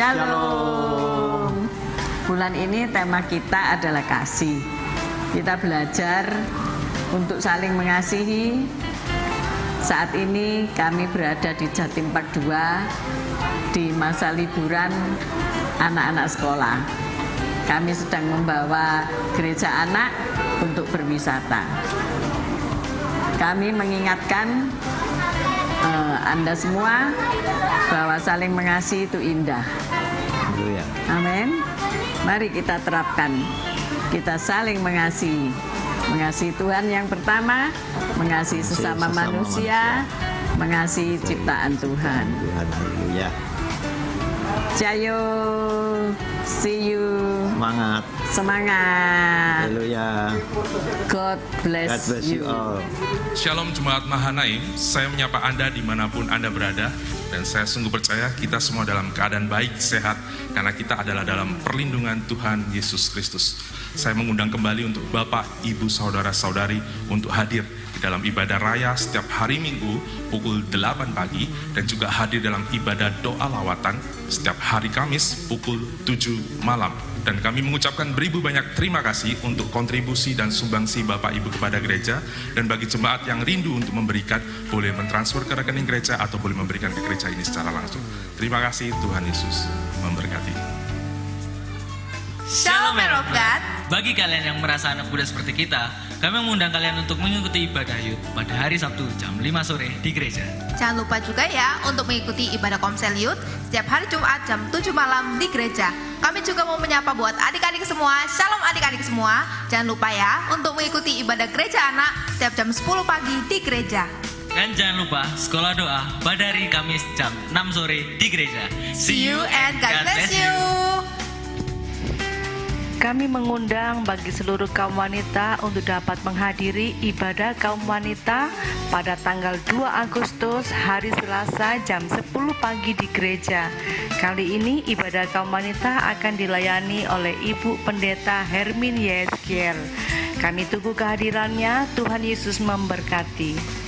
Shalom. Bulan ini tema kita adalah kasih. Kita belajar untuk saling mengasihi. Saat ini kami berada di Jatim Park 2 di masa liburan anak-anak sekolah. Kami sedang membawa gereja anak untuk berwisata. Kami mengingatkan Anda semua bahwa saling mengasihi itu indah. Amin. Mari kita terapkan. Kita saling mengasihi. Mengasihi Tuhan yang pertama, mengasihi sesama manusia, mengasihi ciptaan Tuhan. Haleluya. Jayo, see you. Semangat. Semangat. Haleluya. God bless, God bless you all. Shalom Jemaat Mahanaim, saya menyapa Anda dimanapun Anda berada. Dan saya sungguh percaya kita semua dalam keadaan baik, sehat, karena kita adalah dalam perlindungan Tuhan Yesus Kristus. Saya mengundang kembali untuk Bapak, Ibu, Saudara-saudari untuk hadir di dalam ibadah raya setiap hari Minggu pukul 8 pagi dan juga hadir dalam ibadah doa lawatan setiap hari Kamis pukul 7 malam. Dan kami mengucapkan beribu banyak terima kasih untuk kontribusi dan sumbangsi Bapak Ibu kepada gereja. Dan bagi jemaat yang rindu untuk memberikan, boleh mentransfer ke rekening gereja atau boleh memberikan ke gereja ini secara langsung. Terima kasih, Tuhan Yesus memberkati. Shalom of God. Bagi kalian yang merasa anak muda seperti kita, kami mengundang kalian untuk mengikuti ibadah Youth pada hari Sabtu jam 5 sore di gereja. Jangan lupa juga ya untuk mengikuti ibadah Komsel Youth setiap hari Jumat jam 7 malam di gereja. Kami juga mau menyapa buat adik-adik semua. Shalom adik-adik semua. Jangan lupa ya untuk mengikuti ibadah gereja anak setiap jam 10 pagi di gereja. Dan jangan lupa sekolah doa pada hari Kamis jam 6 sore di gereja. See you and God bless you. Kami mengundang bagi seluruh kaum wanita untuk dapat menghadiri ibadah kaum wanita pada tanggal 2 Agustus hari Selasa jam 10 pagi di gereja. Kali ini ibadah kaum wanita akan dilayani oleh Ibu Pendeta Hermin Yeskiel. Kami tunggu kehadirannya. Tuhan Yesus memberkati.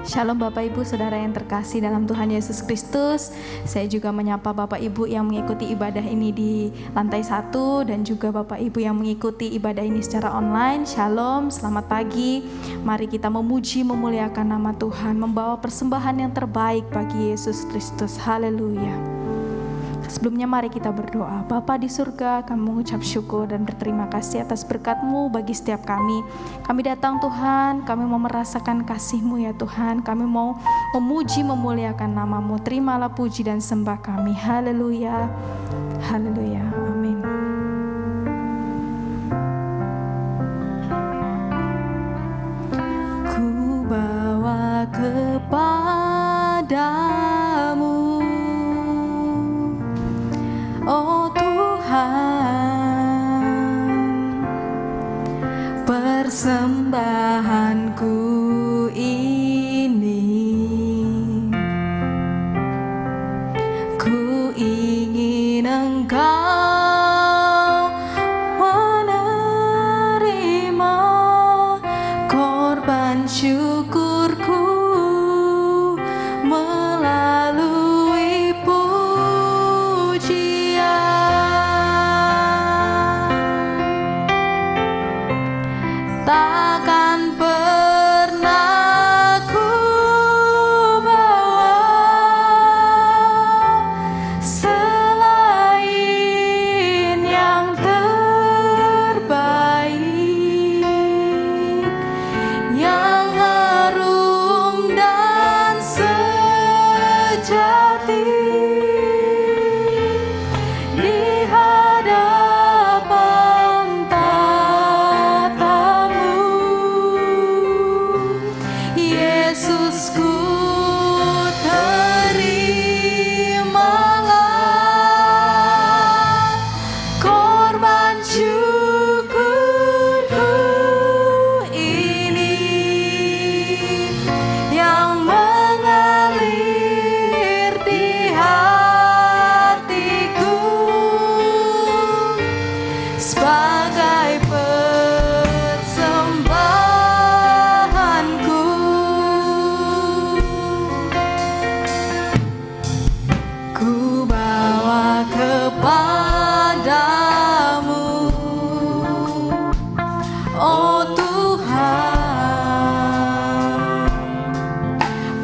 Shalom Bapak Ibu Saudara yang terkasih dalam Tuhan Yesus Kristus. Saya juga menyapa Bapak Ibu yang mengikuti ibadah ini di lantai 1 dan juga Bapak Ibu yang mengikuti ibadah ini secara online. Shalom, selamat pagi. Mari kita memuji memuliakan nama Tuhan, membawa persembahan yang terbaik bagi Yesus Kristus. Haleluya. Sebelumnya mari kita berdoa. Bapa di surga, kami mengucap syukur dan berterima kasih atas berkat-Mu bagi setiap kami. Kami datang Tuhan, kami mau merasakan kasih-Mu ya Tuhan. Kami mau memuji memuliakan nama-Mu. Terimalah puji dan sembah kami. Haleluya. Haleluya. Amin. Ku bawa kepadamu, oh Tuhan, persembahanku ini. Ku ingin Engkau menerima korban syukurku, melalui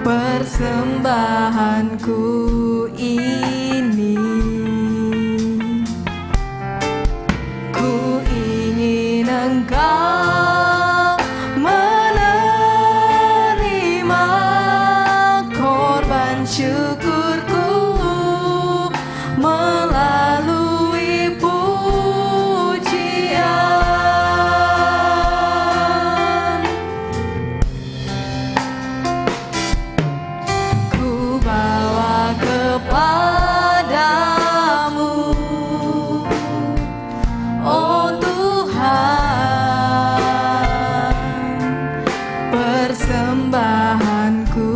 persembahanku ini. Ku ingin Engkau menerima korban syukurku melalui pujian. Ku bawa kepadamu, oh Tuhan, persembahanku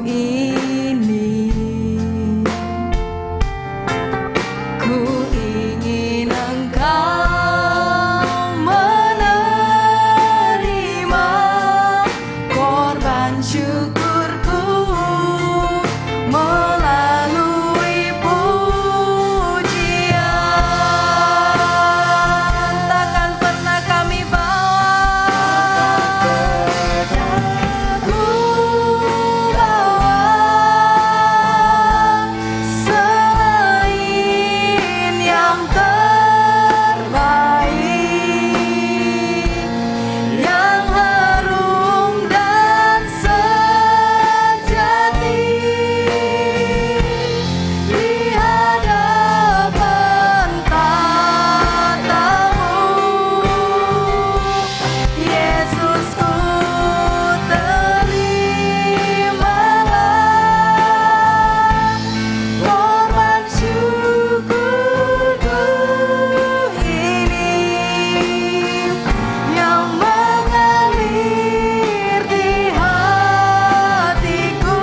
ini. Ku ingin Engkau menerima korban syukurku melalui pujian. Takkan pernah kami bawa, ku bawa selain yang terbaik, yang harum dan sejati di hadapan tatamu. Yesus, ku terimalah korban syukurku ini yang mengalir di hatiku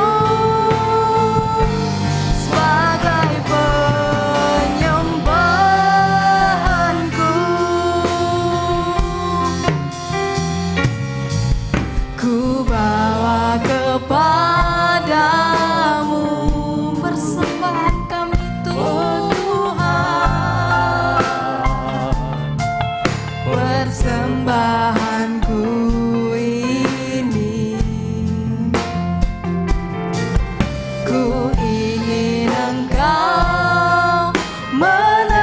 sebagai penyembahanku. Ku bawa kepadamu persembahan kami Tuhan, persembahanku ini. Ku ingin Engkau menerima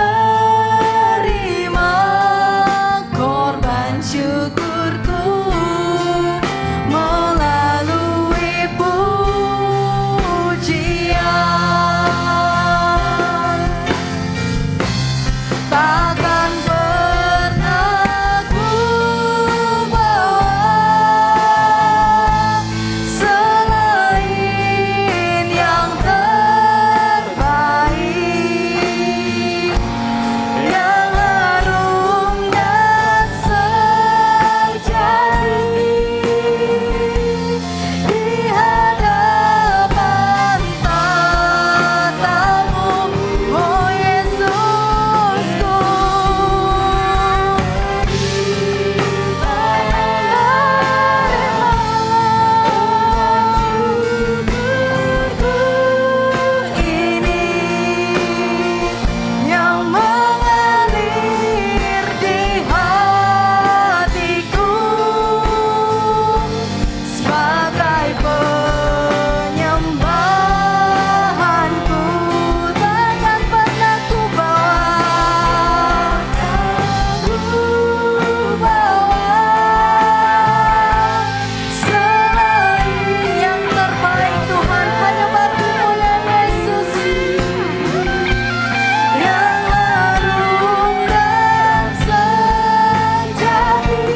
korban syukurku melalui pujian. Takkan pernah ku bawa selain yang terbaik, yang harum dan sejati di hadapan tatamu, oh Yesusku. Ini yang mengalir di hatiku sebagai penyembahanku. Takkan pernah ku bawa, selain yang terbaik Tuhan, hanya baru-Mu ya Yesus, yang harum dan sejati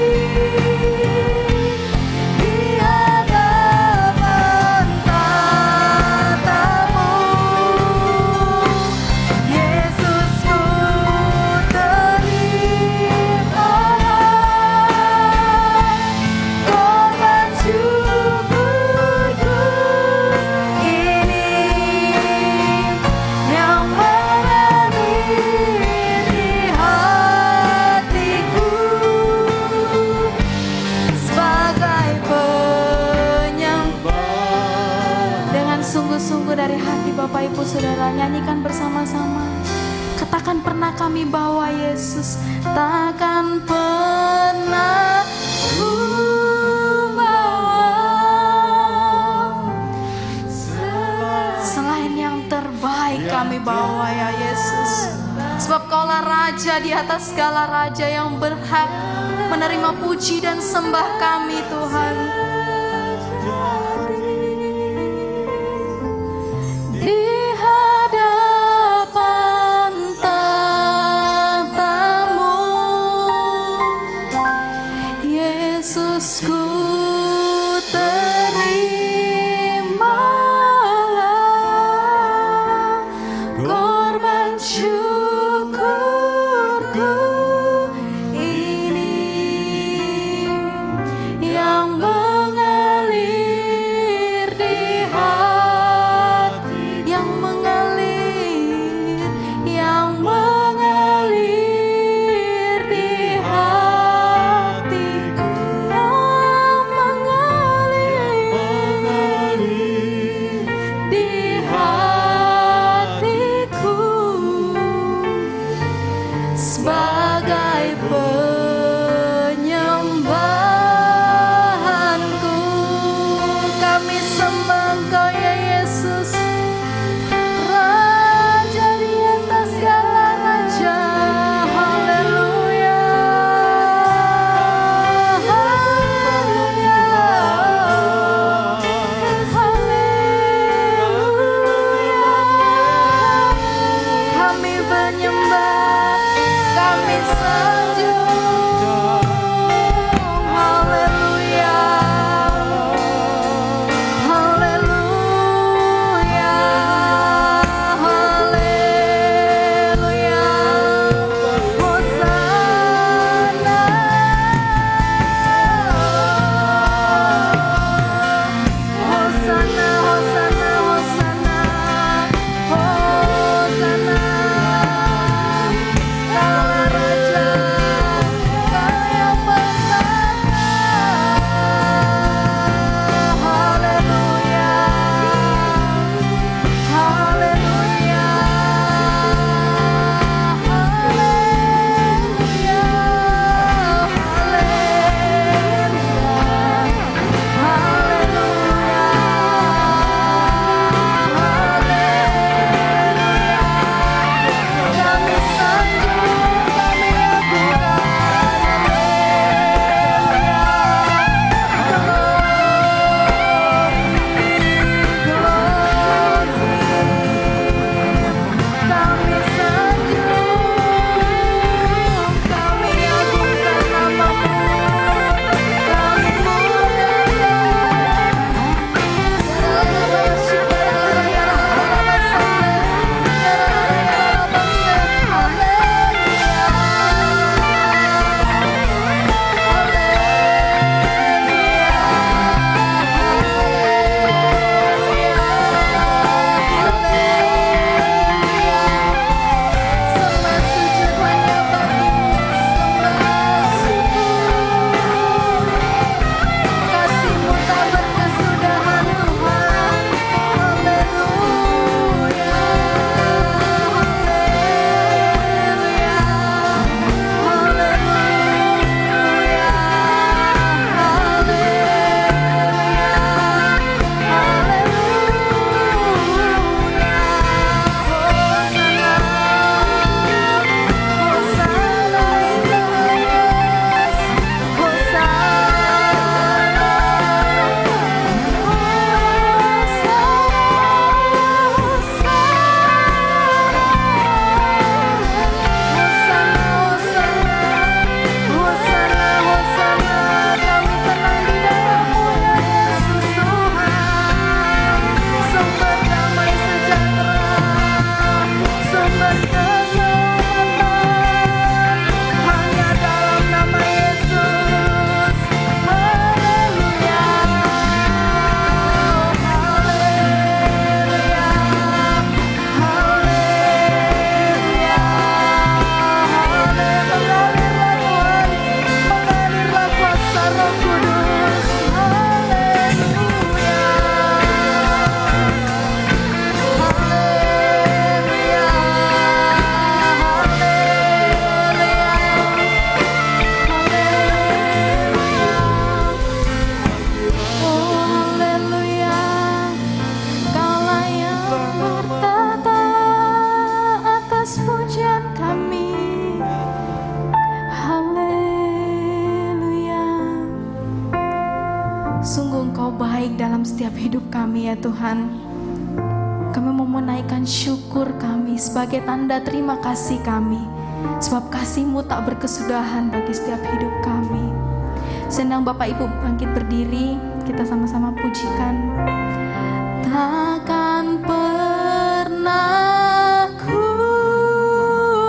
di hadapan tatamu. Yesus, ku terimalah korban syukurku ini yang mengalir di hatiku sebagai penyembahan. Dengan sungguh-sungguh dari hati Bapak Ibu Saudara, nyanyikan bersama-sama. Takkan pernah kami bawa Yesus, takkan pernah ku bawa bawa ya Yesus. Sebab Kaulah Raja di atas segala raja yang berhak menerima puji dan sembah kami Tuhan. Di hadapan tahta-Mu, Yesusku, terimalah korban syukurku ini yang ya Tuhan, kami mau menaikkan syukur kami sebagai tanda terima kasih kami, sebab kasih-Mu tak berkesudahan bagi setiap hidup kami. Senang Bapak Ibu bangkit berdiri, kita sama-sama pujikan. Takkan pernah ku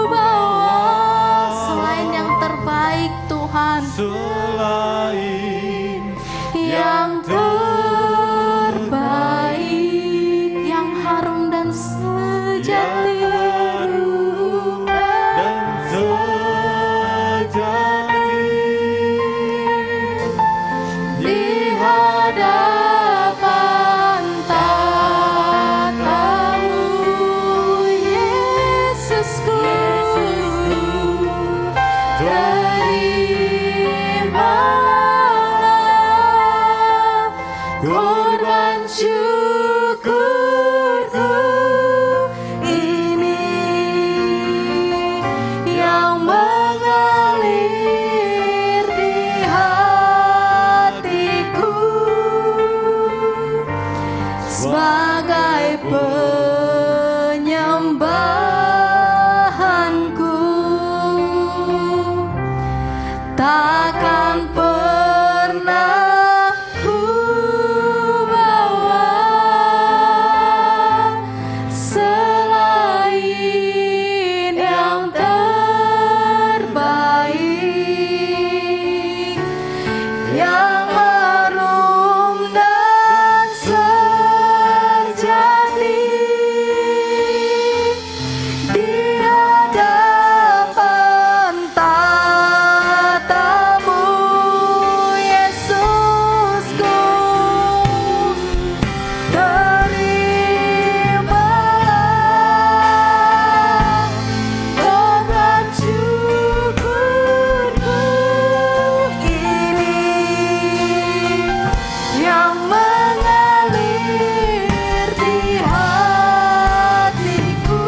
bawa selain yang terbaik Tuhan, selain yang terbaik, yang harum dan sejati, dan sejati di hadapan tatamu, Yesusku. Terimalah korban syukurku ini yang mengalir di hatiku sebagai penyembahanku. Takkan pernah ku bawa selain yang terbaik, yang harum dan sejati di hadapan tatamu, Yesusku. Terimalah korban syukurku ini yang mengalir di hatiku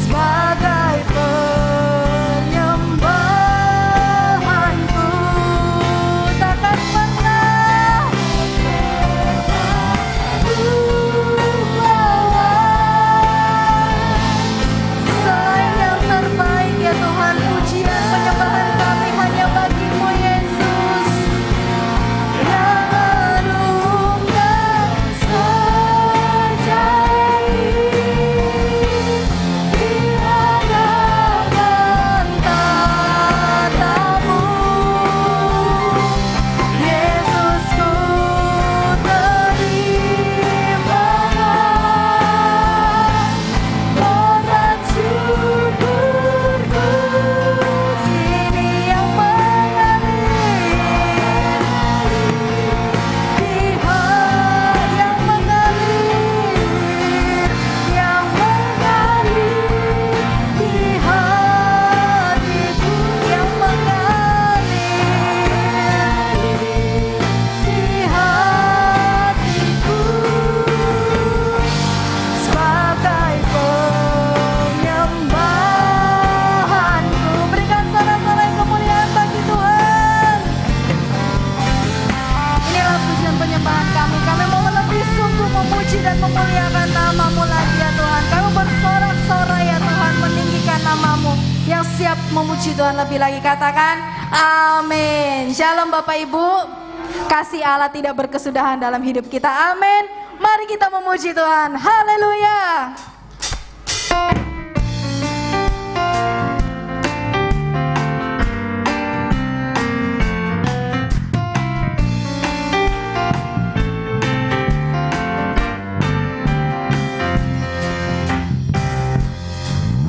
sebagai penyembahanku. Takkan pernah ku bawa selain yang terbaik ya Tuhan. Pujian penyembahan kami hanya bagi-Mu Yesus, yang harum dan sejati di hadapan tatamu, Yesusku. Terimalah korban syukurku ini yang mengalir di hatiku, yang mengalir di hatiku sebagai penyembahanku. Berikan sorak-sorai kemuliaan bagi Tuhan. Inilah pujian penyembahan kami. Kami mau lebih sungguh memuji dan memuliakan nama-Mu lagi ya Tuhan. Kami bersorak-sorai ya Tuhan, meninggikan nama-Mu yang siap memuji Tuhan lebih lagi. Katakan amin. Shalom Bapak Ibu. Kasih Allah tidak berkesudahan dalam hidup kita. Amin. Mari kita memuji Tuhan. Haleluya.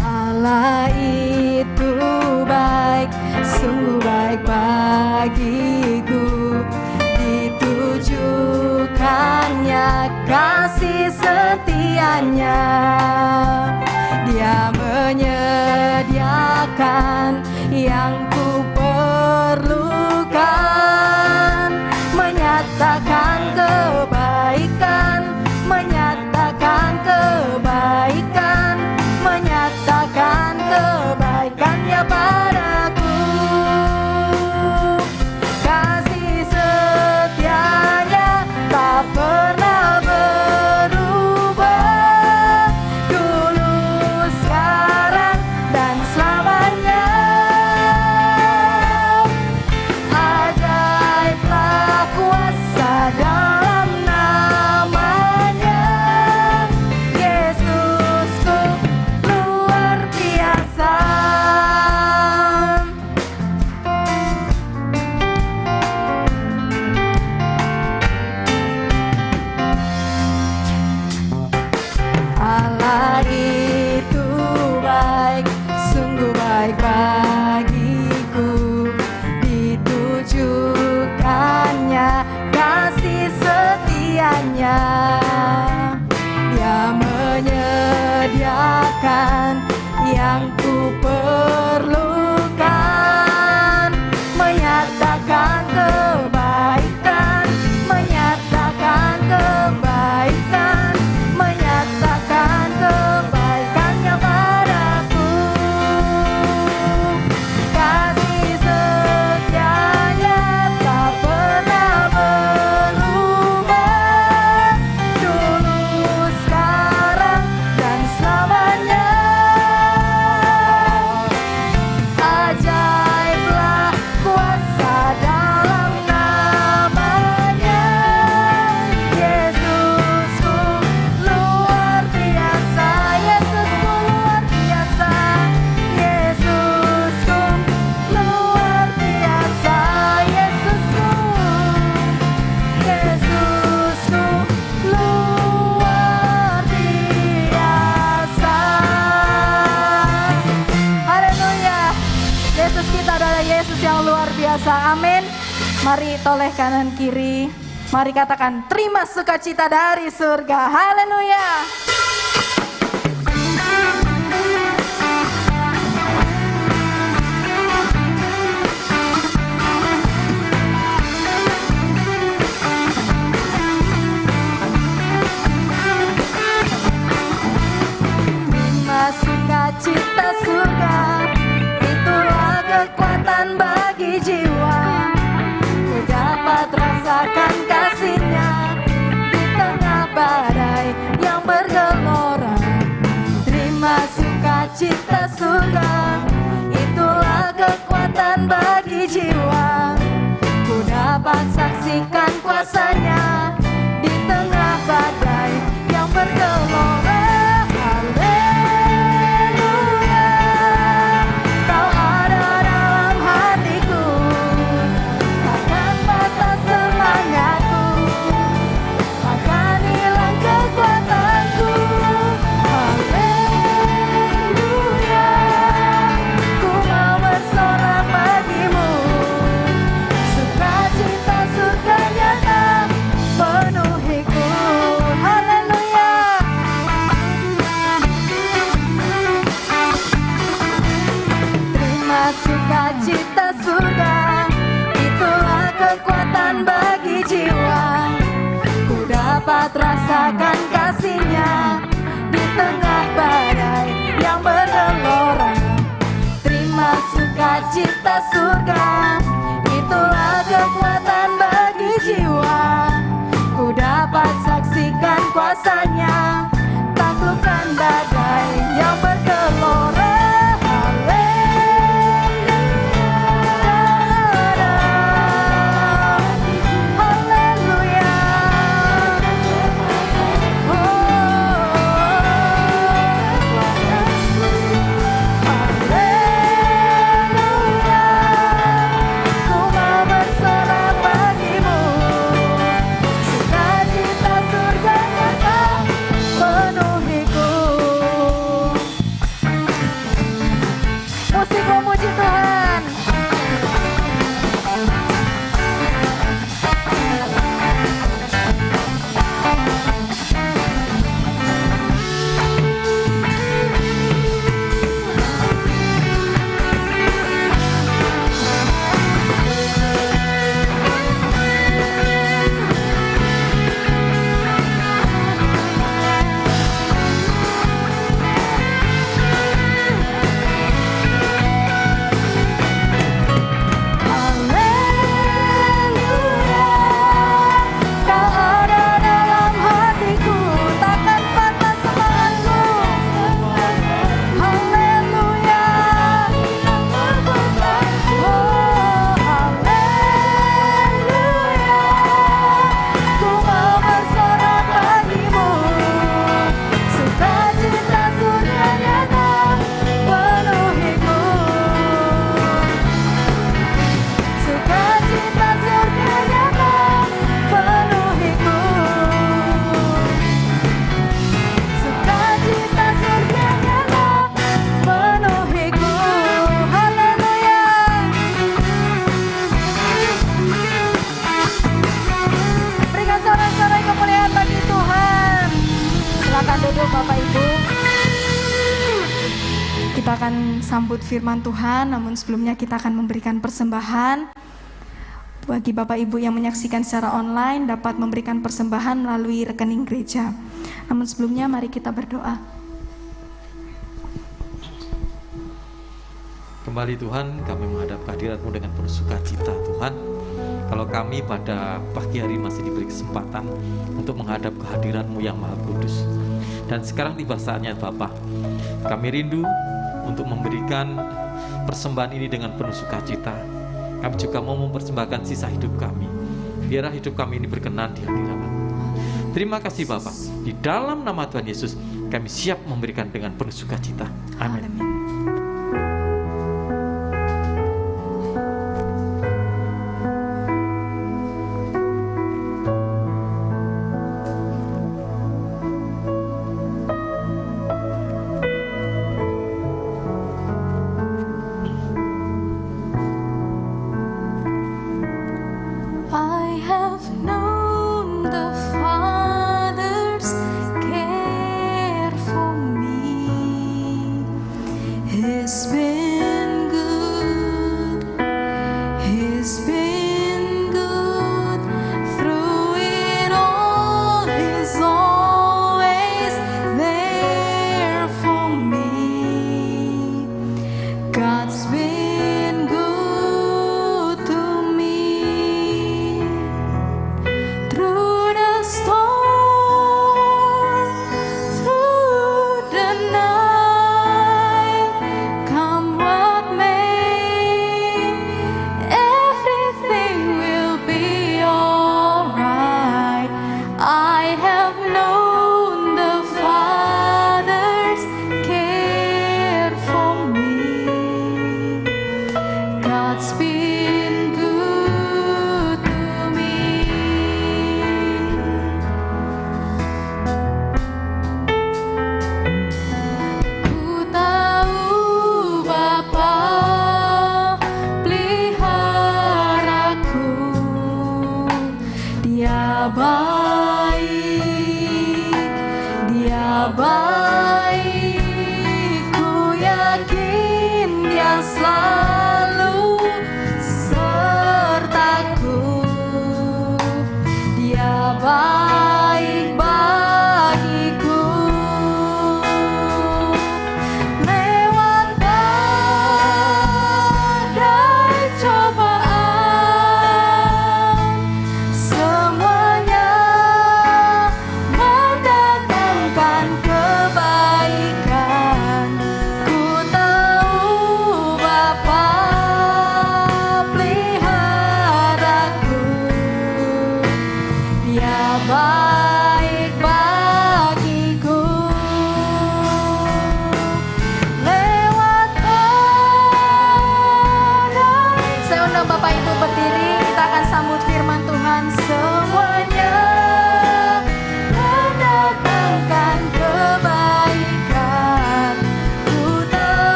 Allah itu baik, sungguh baik bagiku. Ditujukannya kasih setianya, Dia menyediakan yang ku perlukan, menyatakan kebaikan, menyatakan kebaikan, menyatakan kebaikannya padaku. Kasih setianya tak segalanya. Dia menyediakan yang ku perlukan, menyatakan kebaikan, menyatakan kebaikan, menyatakan kebaikannya padaku. Kasih setianya tak pernah berubah, dulu, sekarang, dan selamanya. Ajaiblah kuasa dalam namanya. Yesusku luar biasa, Yesusku luar biasa, Yesusku luar biasa, Yesusku, Yesusku luar biasa. Haleluya. Yesus kita adalah Yesus yang luar biasa. Amin. Mari toleh kanan kiri. Mari katakan terima sukacita dari surga. Haleluya. Terima sukacita surga, itulah kekuatan bagi jiwa. Ku dapat rasakan kasih-Nya di tengah badai yang bergelora. Terima sukacita surga, itulah kekuatan bagi jiwa. Ku dapat saksikan kuasa-Nya di tengah badai yang bergelora. Haleluya, Kau ada dalam hatiku, takkan patah semangatku, takkan hilang kekuatanku. Haleluya, ku mau bersorak bagimu, sukacita surga nyata penuhiku. Haleluya. Terima sukacita surga, itulah kekuatan bagi jiwa. Ku dapat rasakan kasih-Nya di tengah badai yang bergelora. Terima sukacita surga, itulah kekuatan bagi jiwa. Ku dapat saksikan kuasa-Nya, taklukkan badai yang bergelora. Haleluya. Haleluya, ku mau bersorak bagimu, sukacita surga nyata akan sambut firman Tuhan, namun sebelumnya kita akan memberikan persembahan. Bagi Bapak Ibu yang menyaksikan secara online dapat memberikan persembahan melalui rekening gereja. Namun sebelumnya mari kita berdoa. Kembali Tuhan, kami menghadap kehadirat-Mu dengan penuh sukacita Tuhan. Kalau kami pada pagi hari masih diberi kesempatan untuk menghadap kehadirat-Mu yang Maha Kudus. Dan sekarang tiba saatnya Bapa, kami rindu untuk memberikan persembahan ini dengan penuh sukacita. Kami juga mau mempersembahkan sisa hidup kami. Biarlah hidup kami ini berkenan di hadirat-Mu. Terima kasih Bapa. Di dalam nama Tuhan Yesus, kami siap memberikan dengan penuh sukacita. Amin.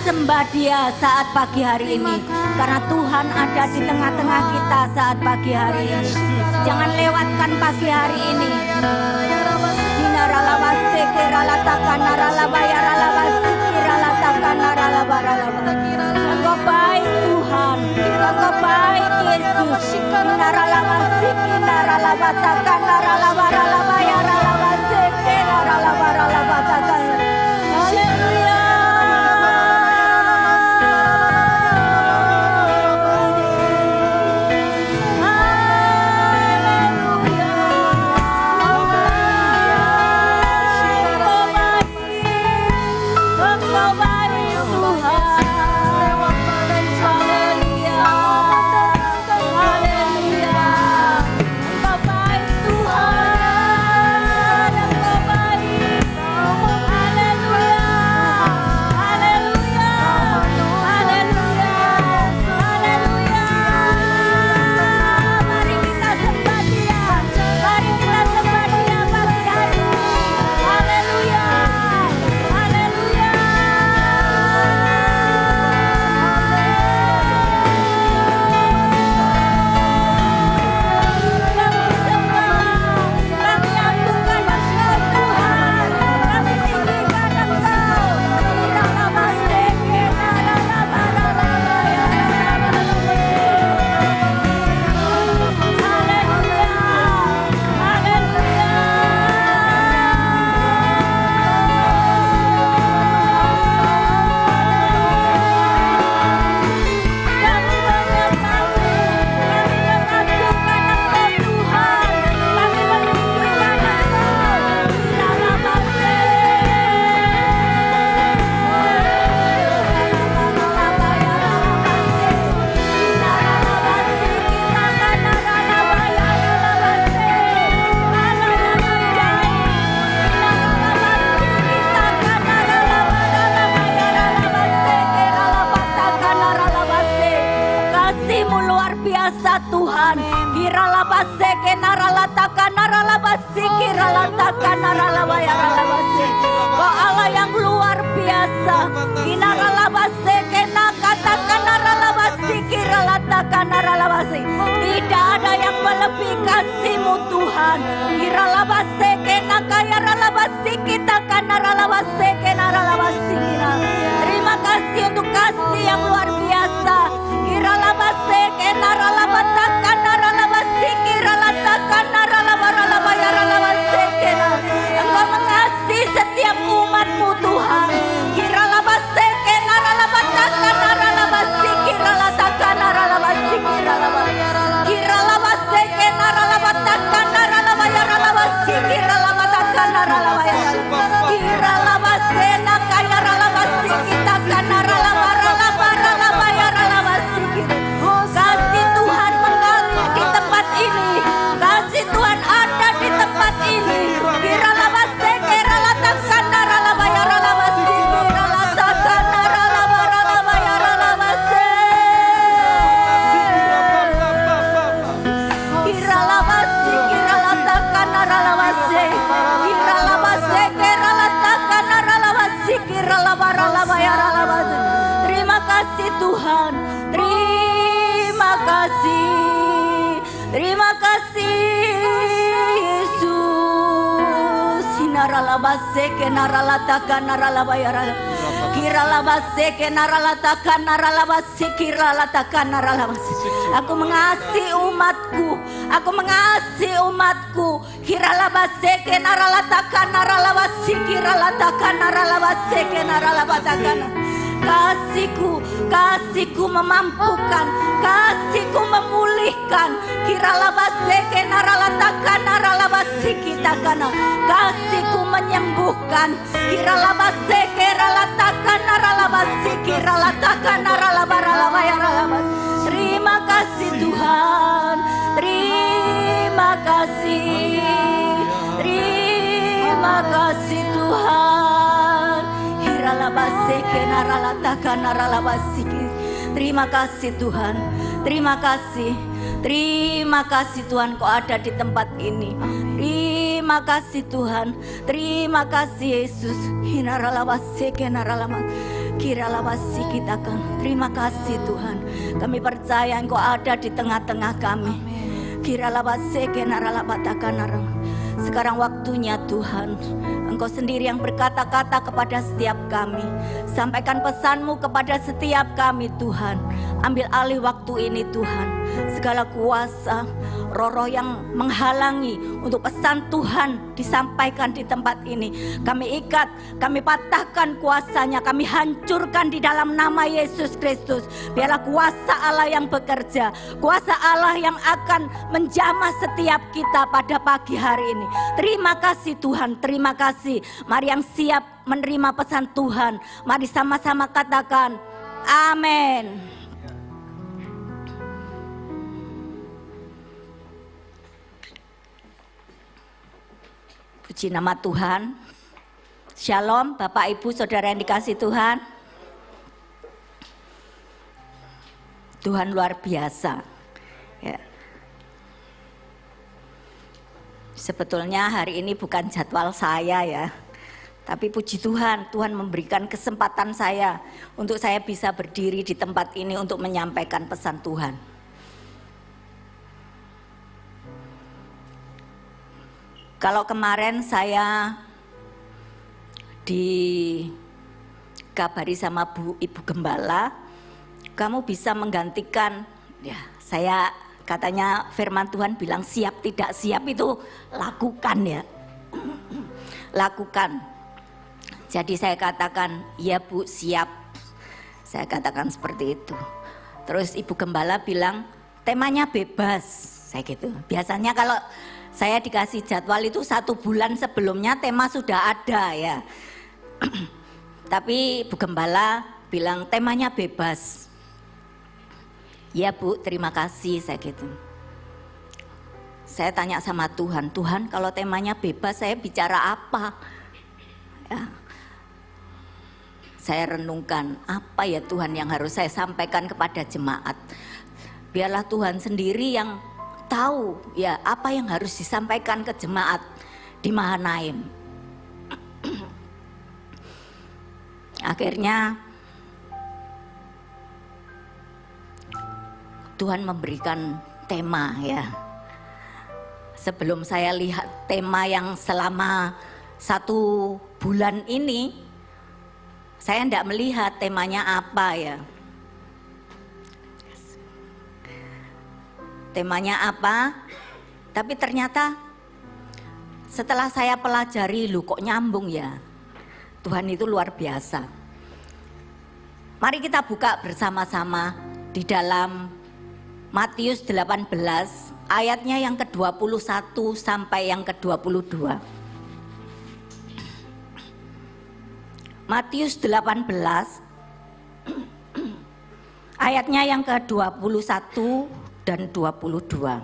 Sembah Dia saat pagi hari ini, karena Tuhan ada di tengah-tengah kita saat pagi hari ini. Jangan lewatkan pagi hari ini. Engkau baik Tuhan, Engkau baik Yesus. Tuhan. Kiralabase kenaralatakan naralabasi kiralatakan naralabaya ralabase. Kau Allah yang luar biasa. Kinaralabase kenakatakan naralabasi kiralatakan naralabasi. Tidak ada yang melebihi kasih-Mu Tuhan. Kiralabase kenakaya ralabasi kita kanaralabase kenaralabasi. Terima kasih untuk kasih yang luar biasa. Kiralabase kenaralabatakan naralabasi kiralatakan naralabaralabaya ralabase kena. Engkau mengasihi setiap umat-Mu Tuhan. Kiralabase kenaralabatakan naralabasi kiralatakan naralabasi kiralabaya. Kiralabase kenaralabatakan naralabaya ralabasi kiralabatakan naralabaya. Kiralabase nakaya ralabasi kita kan naralabaralabaya ralabasi. Kasih Tuhan mengalir di tempat ini. Kasih Tuhan ada di tempat ini. Kiralabase kiralatakan naralabaya ralabasi kiralatakan naralabaralabaya ralabasi. Kiralabasi kiralatakan naralabasi. Kiralabase kiralatakan naralabasi kiralabaralabaya ralabasi. Terima kasih Tuhan. Terima kasih. Terima kasih Yesus. Naralabase kenaralatakan naralabaya ralabasi. Kiralabase kenaralatakan naralabasi kiralatakan naralabasi. Aku mengasihi umatku. Aku mengasihi umatku. Kiralabase kenaralatakan naralabasi kiralatakan naralabase kenaralabatakan. Kasih-Ku, kasih-Ku memampukan, kasih-Ku memulihkan. Kiralabase kenaralatakan naralabasi kita kana. Kasih-Ku menyembuhkan. Kiralabase keralatakan naralabasi kiralatakan naralabaralabaya ralabasi. Terima kasih Tuhan. Terima kasih. Terima kasih Tuhan. Kiralabase kenaralatakan naralabasi. Terima kasih Tuhan. Terima kasih. Terima kasih Tuhan Kau ada di tempat ini. Terima kasih Tuhan. Terima kasih Yesus. Hinaralabase kenaralabasi. Kiralabasi kita kan. Terima kasih Tuhan. Kami percaya Engkau ada di tengah-tengah kami. Kiralabase kenaralabatakan naralabasi. Sekarang waktunya Tuhan. Engkau sendiri yang berkata-kata kepada setiap kami. Sampaikan pesan-Mu kepada setiap kami Tuhan. Ambil alih waktu ini Tuhan. Segala kuasa, roh-roh yang menghalangi untuk pesan Tuhan disampaikan di tempat ini. Kami ikat, kami patahkan kuasanya. Kami hancurkan di dalam nama Yesus Kristus. Biarlah kuasa Allah yang bekerja. Kuasa Allah yang akan menjamah setiap kita pada pagi hari ini. Terima kasih Tuhan, terima kasih. Mari yang siap menerima pesan Tuhan, mari sama-sama katakan amin. Puji nama Tuhan. Shalom Bapak Ibu Saudara yang dikasihi Tuhan. Tuhan luar biasa ya. Sebetulnya hari ini bukan jadwal saya ya. Tapi puji Tuhan, Tuhan memberikan kesempatan saya untuk saya bisa berdiri di tempat ini untuk menyampaikan pesan Tuhan. Kalau kemarin saya dikabari sama Ibu Gembala, kamu bisa menggantikan, ya saya katanya firman Tuhan bilang siap tidak siap itu lakukan ya. Lakukan. Jadi saya katakan, ya Bu siap. Saya katakan seperti itu. Terus Ibu Gembala bilang, temanya bebas. Saya gitu. Biasanya kalau saya dikasih jadwal itu 1 bulan sebelumnya tema sudah ada ya. Tapi Ibu Gembala bilang temanya bebas. Ya Bu, terima kasih, saya gitu. Saya tanya sama Tuhan, Tuhan kalau temanya bebas saya bicara apa? Ya. Saya renungkan apa ya Tuhan yang harus saya sampaikan kepada jemaat. Biarlah Tuhan sendiri yang tahu ya apa yang harus disampaikan ke jemaat di Mahanaim. Akhirnya Tuhan memberikan tema ya. Sebelum saya lihat tema yang selama 1 bulan ini, saya tidak melihat temanya apa ya. Temanya apa? Tapi ternyata setelah saya pelajari, lu kok nyambung ya. Tuhan itu luar biasa. Mari kita buka bersama-sama di dalam Matius 18 ayatnya yang ke-21 sampai yang ke-22. Matius 18 ayatnya yang ke-21 dan 22.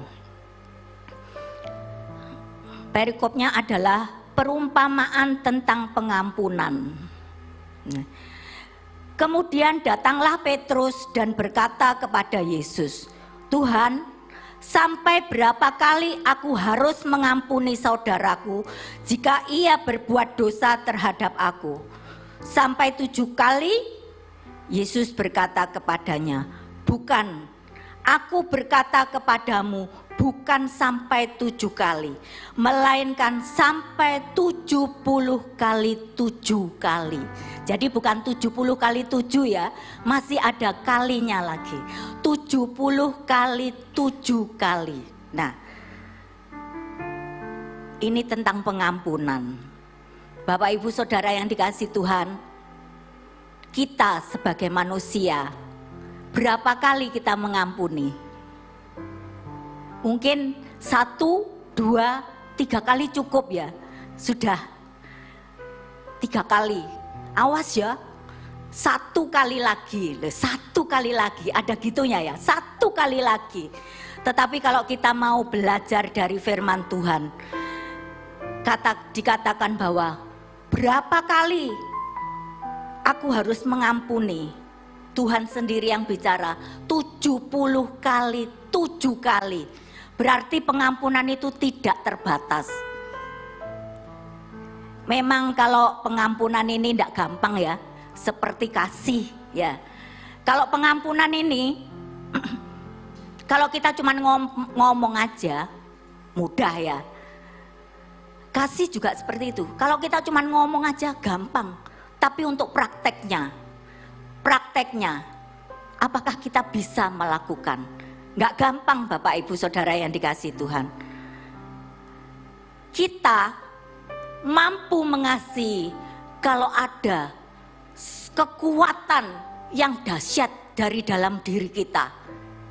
Perikopnya adalah perumpamaan tentang pengampunan. Kemudian datanglah Petrus dan berkata kepada Yesus, "Tuhan, sampai berapa kali aku harus mengampuni saudaraku jika ia berbuat dosa terhadap aku? Sampai 7 kali?" Yesus berkata kepadanya, "Bukan, aku berkata kepadamu, bukan sampai 7 kali, melainkan sampai 70 kali 7 kali. Jadi bukan 70 kali 7 ya, masih ada kalinya lagi. 70 kali 7 kali. Nah, ini tentang pengampunan. Bapak Ibu Saudara yang dikasihi Tuhan, kita sebagai manusia, berapa kali kita mengampuni? Mungkin 1, 2, 3 kali cukup ya. Sudah 3 kali. Awas ya, 1 kali lagi. 1 kali lagi, ada gitunya ya, 1 kali lagi. Tetapi kalau kita mau belajar dari firman Tuhan, dikatakan bahwa berapa kali aku harus mengampuni? Tuhan sendiri yang bicara, 70 kali 7 kali. Berarti pengampunan itu tidak terbatas. Memang kalau pengampunan ini tidak gampang ya, seperti kasih ya. Kalau pengampunan ini, kalau kita cuma ngomong aja, mudah ya. Kasih juga seperti itu. Kalau kita cuma ngomong aja gampang, tapi untuk prakteknya, apakah kita bisa melakukan? Nggak gampang Bapak Ibu Saudara yang dikasihi Tuhan. Kita mampu mengasihi kalau ada kekuatan yang dahsyat dari dalam diri kita,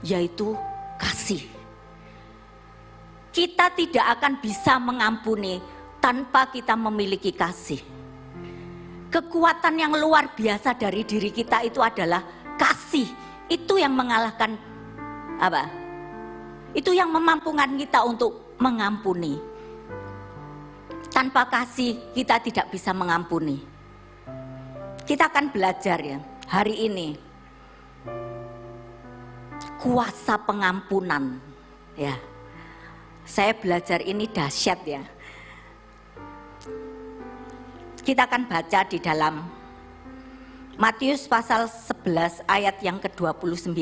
yaitu kasih. Kita tidak akan bisa mengampuni tanpa kita memiliki kasih. Kekuatan yang luar biasa dari diri kita itu adalah kasih. Itu yang mengalahkan apa? Itu yang memampukan kita untuk mengampuni. Tanpa kasih kita tidak bisa mengampuni. Kita akan belajar ya hari ini kuasa pengampunan ya. Saya belajar ini dahsyat ya. Kita akan baca di dalam Matius pasal 11 ayat yang ke-29.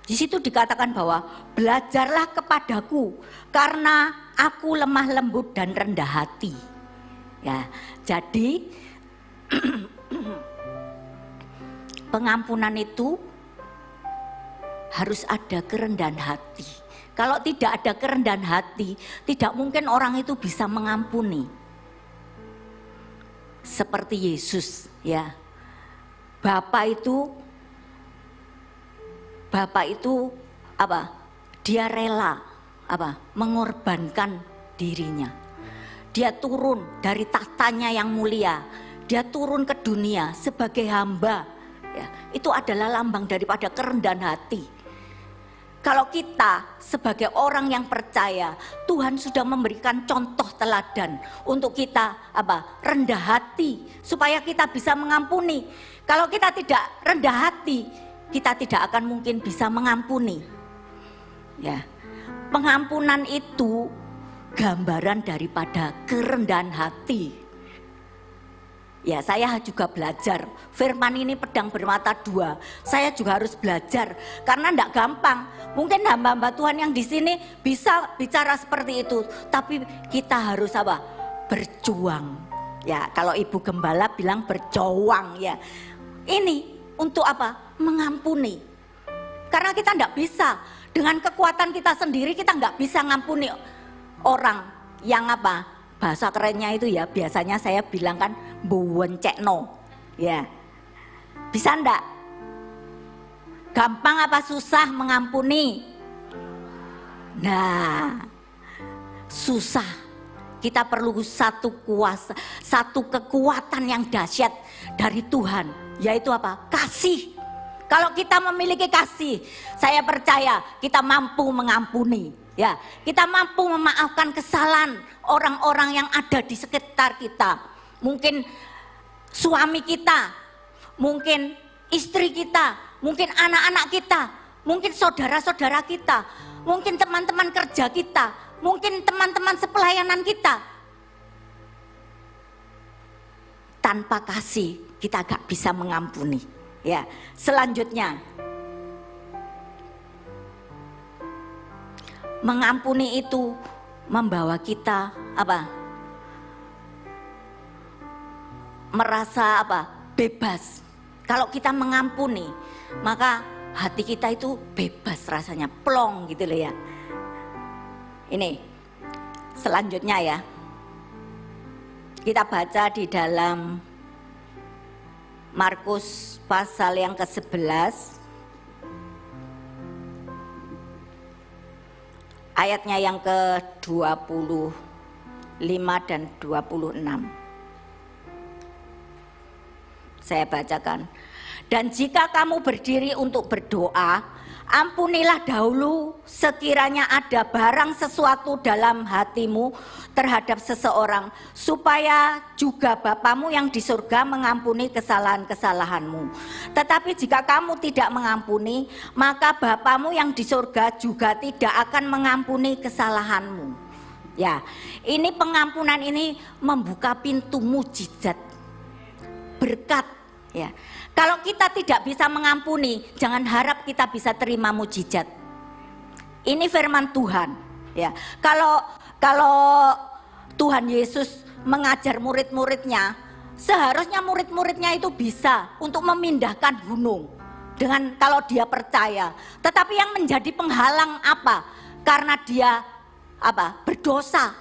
Di situ dikatakan bahwa belajarlah kepadaku karena aku lemah lembut dan rendah hati. Ya, jadi pengampunan itu harus ada kerendahan hati. Kalau tidak ada kerendahan hati, tidak mungkin orang itu bisa mengampuni. Seperti Yesus, ya. Bapak itu apa? Dia rela apa? Mengorbankan dirinya. Dia turun dari tahtanya yang mulia. Dia turun ke dunia sebagai hamba. Ya, itu adalah lambang daripada kerendahan hati. Kalau kita sebagai orang yang percaya, Tuhan sudah memberikan contoh teladan untuk kita apa? Rendah hati supaya kita bisa mengampuni. Kalau kita tidak rendah hati, kita tidak akan mungkin bisa mengampuni. Ya. Pengampunan itu gambaran daripada kerendahan hati. Ya, saya juga belajar. Firman ini pedang bermata dua. Saya juga harus belajar karena tidak gampang. Mungkin hamba-hamba Tuhan yang di sini bisa bicara seperti itu, tapi kita harus apa? Berjuang. Ya, kalau Ibu Gembala bilang berjuang ya. Ini untuk apa? Mengampuni. Karena kita tidak bisa dengan kekuatan kita sendiri, kita nggak bisa ngampuni orang yang apa? Bahasa kerennya itu ya, biasanya saya bilang kan buwencekno. Ya. Bisa enggak? Gampang apa susah mengampuni? Nah, susah. Kita perlu satu kuasa, satu kekuatan yang dahsyat dari Tuhan, yaitu apa? Kasih. Kalau kita memiliki kasih, saya percaya kita mampu mengampuni. Ya, kita mampu memaafkan kesalahan orang-orang yang ada di sekitar kita. Mungkin suami kita, mungkin istri kita, mungkin anak-anak kita, mungkin saudara-saudara kita, mungkin teman-teman kerja kita, mungkin teman-teman sepelayanan kita. Tanpa kasih kita gak bisa mengampuni. Ya, selanjutnya mengampuni itu membawa kita apa? Merasa apa? Bebas. Kalau kita mengampuni, maka hati kita itu bebas rasanya, plong gitu loh ya. Ini selanjutnya ya. Kita baca di dalam Markus pasal yang ke-11. Ayatnya yang ke-25 dan 26. Saya bacakan. Dan jika kamu berdiri untuk berdoa, ampunilah dahulu sekiranya ada barang sesuatu dalam hatimu terhadap seseorang, supaya juga Bapamu yang di surga mengampuni kesalahan-kesalahanmu. Tetapi jika kamu tidak mengampuni, maka Bapamu yang di surga juga tidak akan mengampuni kesalahanmu. Ya, ini pengampunan ini membuka pintu mujizat, berkat. Ya, kalau kita tidak bisa mengampuni, jangan harap kita bisa terima mujizat. Ini firman Tuhan. Ya, kalau Tuhan Yesus mengajar murid-muridnya, seharusnya murid-muridnya itu bisa untuk memindahkan gunung dengan kalau dia percaya. Tetapi yang menjadi penghalang apa? Karena dia apa? Berdosa.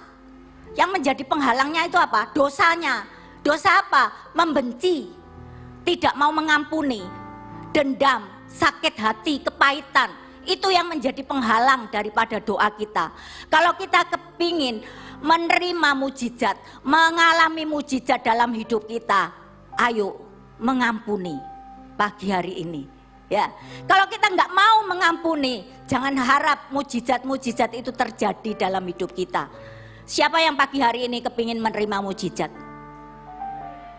Yang menjadi penghalangnya itu apa? Dosanya. Dosa apa? Membenci. Tidak mau mengampuni, dendam, sakit hati, kepahitan. Itu yang menjadi penghalang daripada doa kita. Kalau kita kepingin menerima mujizat, mengalami mujizat dalam hidup kita, ayo mengampuni pagi hari ini. Ya, kalau kita nggak mau mengampuni, jangan harap mujizat-mujizat itu terjadi dalam hidup kita. Siapa yang pagi hari ini kepingin menerima mujizat?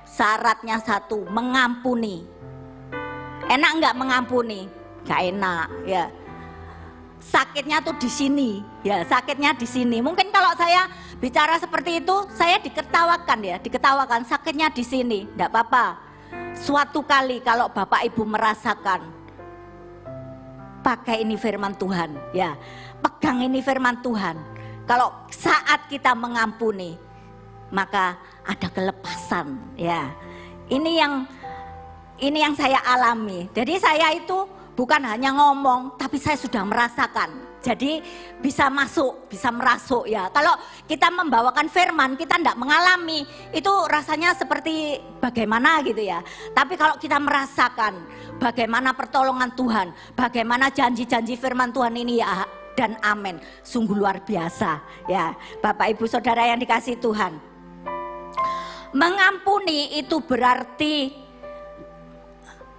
Syaratnya satu, mengampuni. Enak nggak mengampuni? Nggak enak, ya. Sakitnya tuh di sini, ya. Sakitnya di sini. Mungkin kalau saya bicara seperti itu, saya diketawakan ya, diketawakan. Sakitnya di sini, nggak apa-apa. Suatu kali kalau Bapak Ibu merasakan, pakai ini firman Tuhan, ya. Pegang ini firman Tuhan. Kalau saat kita mengampuni, maka ada kelepasan, ya. Ini yang saya alami. Jadi saya itu bukan hanya ngomong, tapi saya sudah merasakan. Jadi bisa masuk, bisa merasuk ya. Kalau kita membawakan firman, kita tidak mengalami, itu rasanya seperti bagaimana gitu ya. Tapi kalau kita merasakan bagaimana pertolongan Tuhan, bagaimana janji-janji firman Tuhan ini ya, dan amin, sungguh luar biasa ya. Bapak Ibu Saudara yang dikasihi Tuhan, mengampuni itu berarti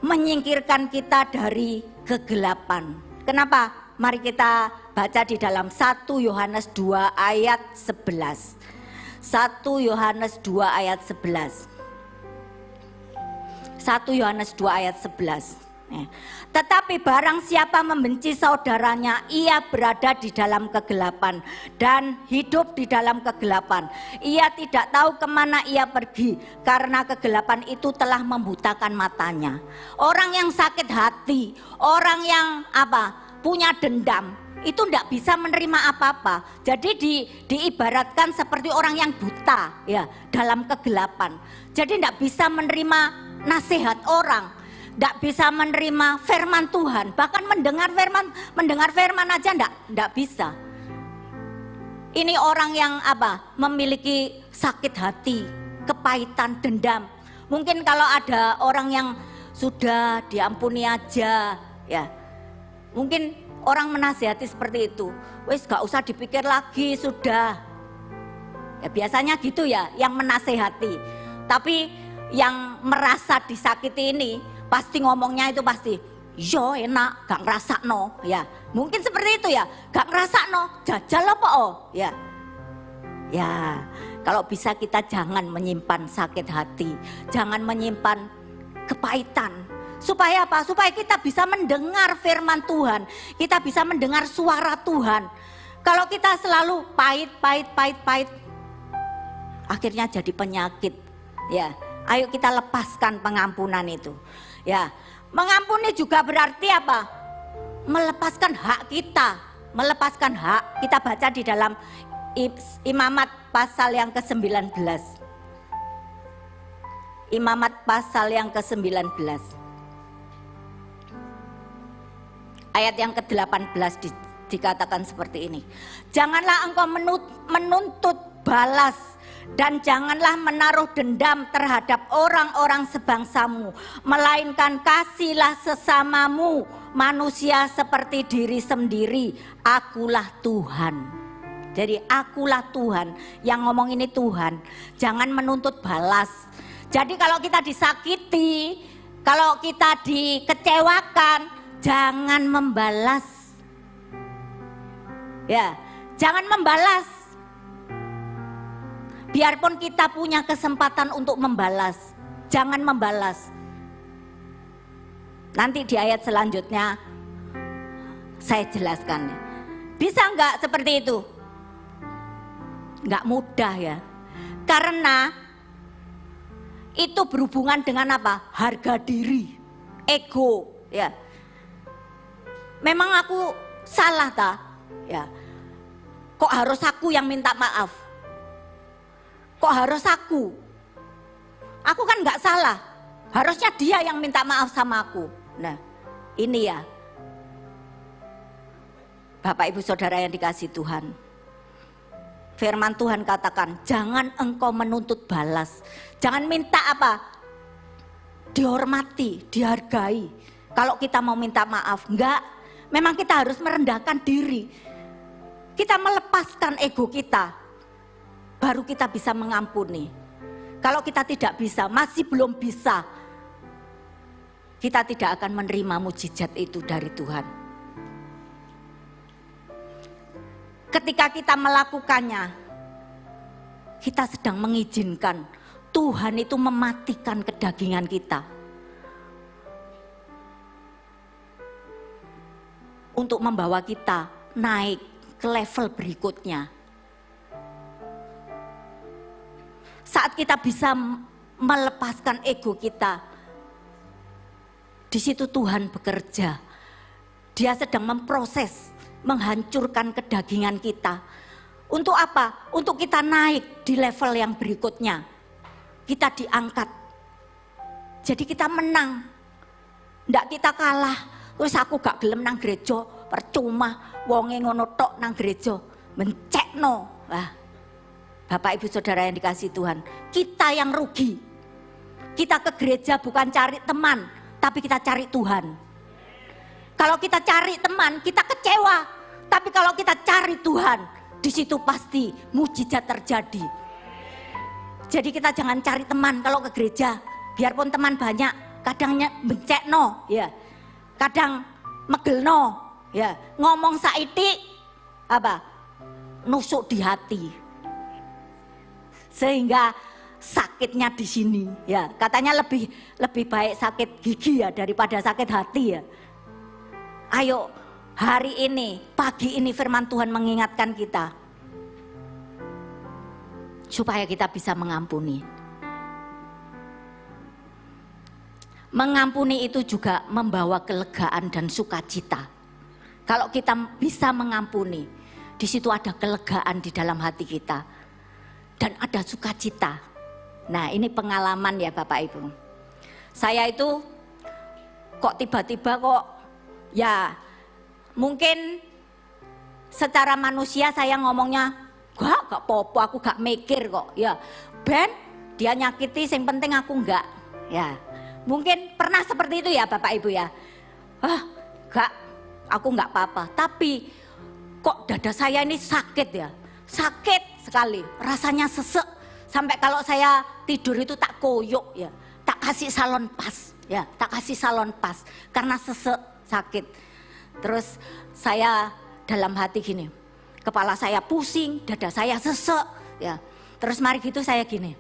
menyingkirkan kita dari kegelapan. Kenapa? Mari kita baca di dalam 1 Yohanes 2 ayat 11. 1 Yohanes 2 ayat 11. 1 Yohanes 2 ayat 11. Tetapi barang siapa membenci saudaranya, ia berada di dalam kegelapan dan hidup di dalam kegelapan. Ia tidak tahu kemana ia pergi, karena kegelapan itu telah membutakan matanya. Orang yang sakit hati, orang yang punya dendam, itu tidak bisa menerima apa-apa. Jadi diibaratkan seperti orang yang buta ya, dalam kegelapan. Jadi tidak bisa menerima nasihat orang, tidak bisa menerima firman Tuhan, bahkan mendengar firman aja tidak bisa. Ini orang yang memiliki sakit hati, kepahitan, dendam. Mungkin kalau ada orang yang sudah diampuni aja ya, mungkin orang menasihati seperti itu, wis gak usah dipikir lagi, sudah ya, biasanya gitu ya yang menasehati. Tapi yang merasa disakiti ini pasti ngomongnya itu pasti yo enak, gak ngerasakno ya. Mungkin seperti itu ya, gak ngerasakno, jajal apa ya. Ya, kalau bisa kita jangan menyimpan sakit hati, jangan menyimpan kepahitan. Supaya apa? Supaya kita bisa mendengar firman Tuhan, kita bisa mendengar suara Tuhan. Kalau kita selalu pahit, akhirnya jadi penyakit ya. Ayo kita lepaskan pengampunan itu ya. Mengampuni juga berarti apa? Melepaskan hak kita, melepaskan hak. Kita baca di dalam Imamat pasal yang ke-19. Imamat pasal yang ke-19 ayat yang ke-18 dikatakan seperti ini. Janganlah engkau menuntut balas dan janganlah menaruh dendam terhadap orang-orang sebangsamu, melainkan kasihlah sesamamu manusia seperti diri sendiri. Akulah Tuhan. Jadi akulah Tuhan, yang ngomong ini Tuhan. Jangan menuntut balas. Jadi kalau kita disakiti, kalau kita dikecewakan, jangan membalas. Ya, jangan membalas. Biarpun kita punya kesempatan untuk membalas, jangan membalas. Nanti di ayat selanjutnya saya jelaskan. Bisa enggak seperti itu? Enggak mudah ya. Karena itu berhubungan dengan apa? Harga diri, ego ya. Memang aku salah tak? Ya. Kok harus aku yang minta maaf? Kok harus aku? Aku kan nggak salah. Harusnya dia yang minta maaf sama aku. Nah, ini ya. Bapak Ibu Saudara yang dikasihi Tuhan. Firman Tuhan katakan, jangan engkau menuntut balas. Jangan minta apa? Dihormati, dihargai. Kalau kita mau minta maaf, enggak. Memang kita harus merendahkan diri. Kita melepaskan ego kita. Baru kita bisa mengampuni. Kalau kita tidak bisa, masih belum bisa, kita tidak akan menerima mujizat itu dari Tuhan. Ketika kita melakukannya, kita sedang mengizinkan Tuhan itu mematikan kedagingan kita. Untuk membawa kita naik ke level berikutnya. Saat kita bisa melepaskan ego kita, di situ Tuhan bekerja. Dia sedang memproses, menghancurkan kedagingan kita. Untuk apa? Untuk kita naik di level yang berikutnya. Kita diangkat. Jadi kita menang. Ndak kita kalah. Terus aku gak gelem nang gereja, percuma wonge ngono tok nang gereja, mencekno. Wah. Bapak Ibu Saudara yang dikasihi Tuhan, kita yang rugi. Kita ke gereja bukan cari teman, tapi kita cari Tuhan. Kalau kita cari teman, kita kecewa. Tapi kalau kita cari Tuhan, di situ pasti mujizat terjadi. Jadi kita jangan cari teman kalau ke gereja. Biarpun teman banyak, kadangnya mencekno, ya. Kadang megelno, ya. Ngomong saiki apa? Nusuk di hati. Sehingga sakitnya di sini ya. Katanya lebih baik sakit gigi ya daripada sakit hati ya. Ayo hari ini, pagi ini firman Tuhan mengingatkan kita supaya kita bisa mengampuni. Mengampuni itu juga membawa kelegaan dan sukacita. Kalau kita bisa mengampuni, di situ ada kelegaan di dalam hati kita dan ada sukacita. Nah, ini pengalaman ya Bapak Ibu. Saya itu kok tiba-tiba kok ya mungkin secara manusia saya ngomongnya gak popo, aku gak mikir kok. Ya, Ben dia nyakiti, yang penting aku enggak. Ya. Mungkin pernah seperti itu ya Bapak Ibu ya. Aku enggak apa-apa. Tapi kok dada saya ini sakit ya. Sakit sekali, rasanya sesek. Sampai kalau saya tidur itu tak koyok ya. Tak kasih salon pas ya, tak kasih salon pas. Karena sesek, sakit. Terus saya dalam hati gini, kepala saya pusing, dada saya sesek ya. Terus mari gitu saya gini,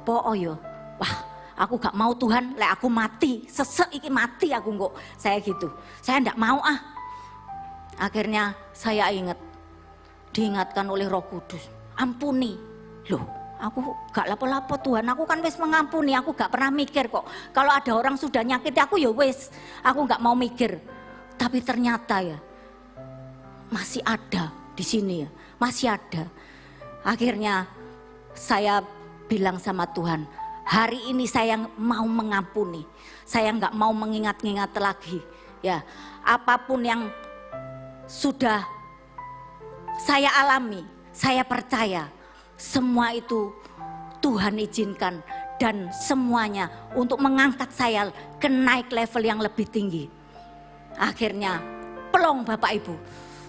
oh yo, wah aku gak mau Tuhan, lek aku mati, sesek iki mati aku kok. Saya gitu, saya ndak mau ah. Akhirnya saya diingatkan oleh Roh Kudus, ampuni. Loh, aku gak lapo-lapo Tuhan, aku kan wis mengampuni, aku gak pernah mikir kok. Kalau ada orang sudah nyakiti aku ya wis, aku gak mau mikir. Tapi ternyata ya masih ada di sini ya, masih ada. Akhirnya saya bilang sama Tuhan, hari ini saya mau mengampuni, saya nggak mau mengingat-ingat lagi. Ya, apapun yang sudah saya alami, saya percaya semua itu Tuhan izinkan dan semuanya untuk mengangkat saya ke naik level yang lebih tinggi. Akhirnya plong Bapak Ibu,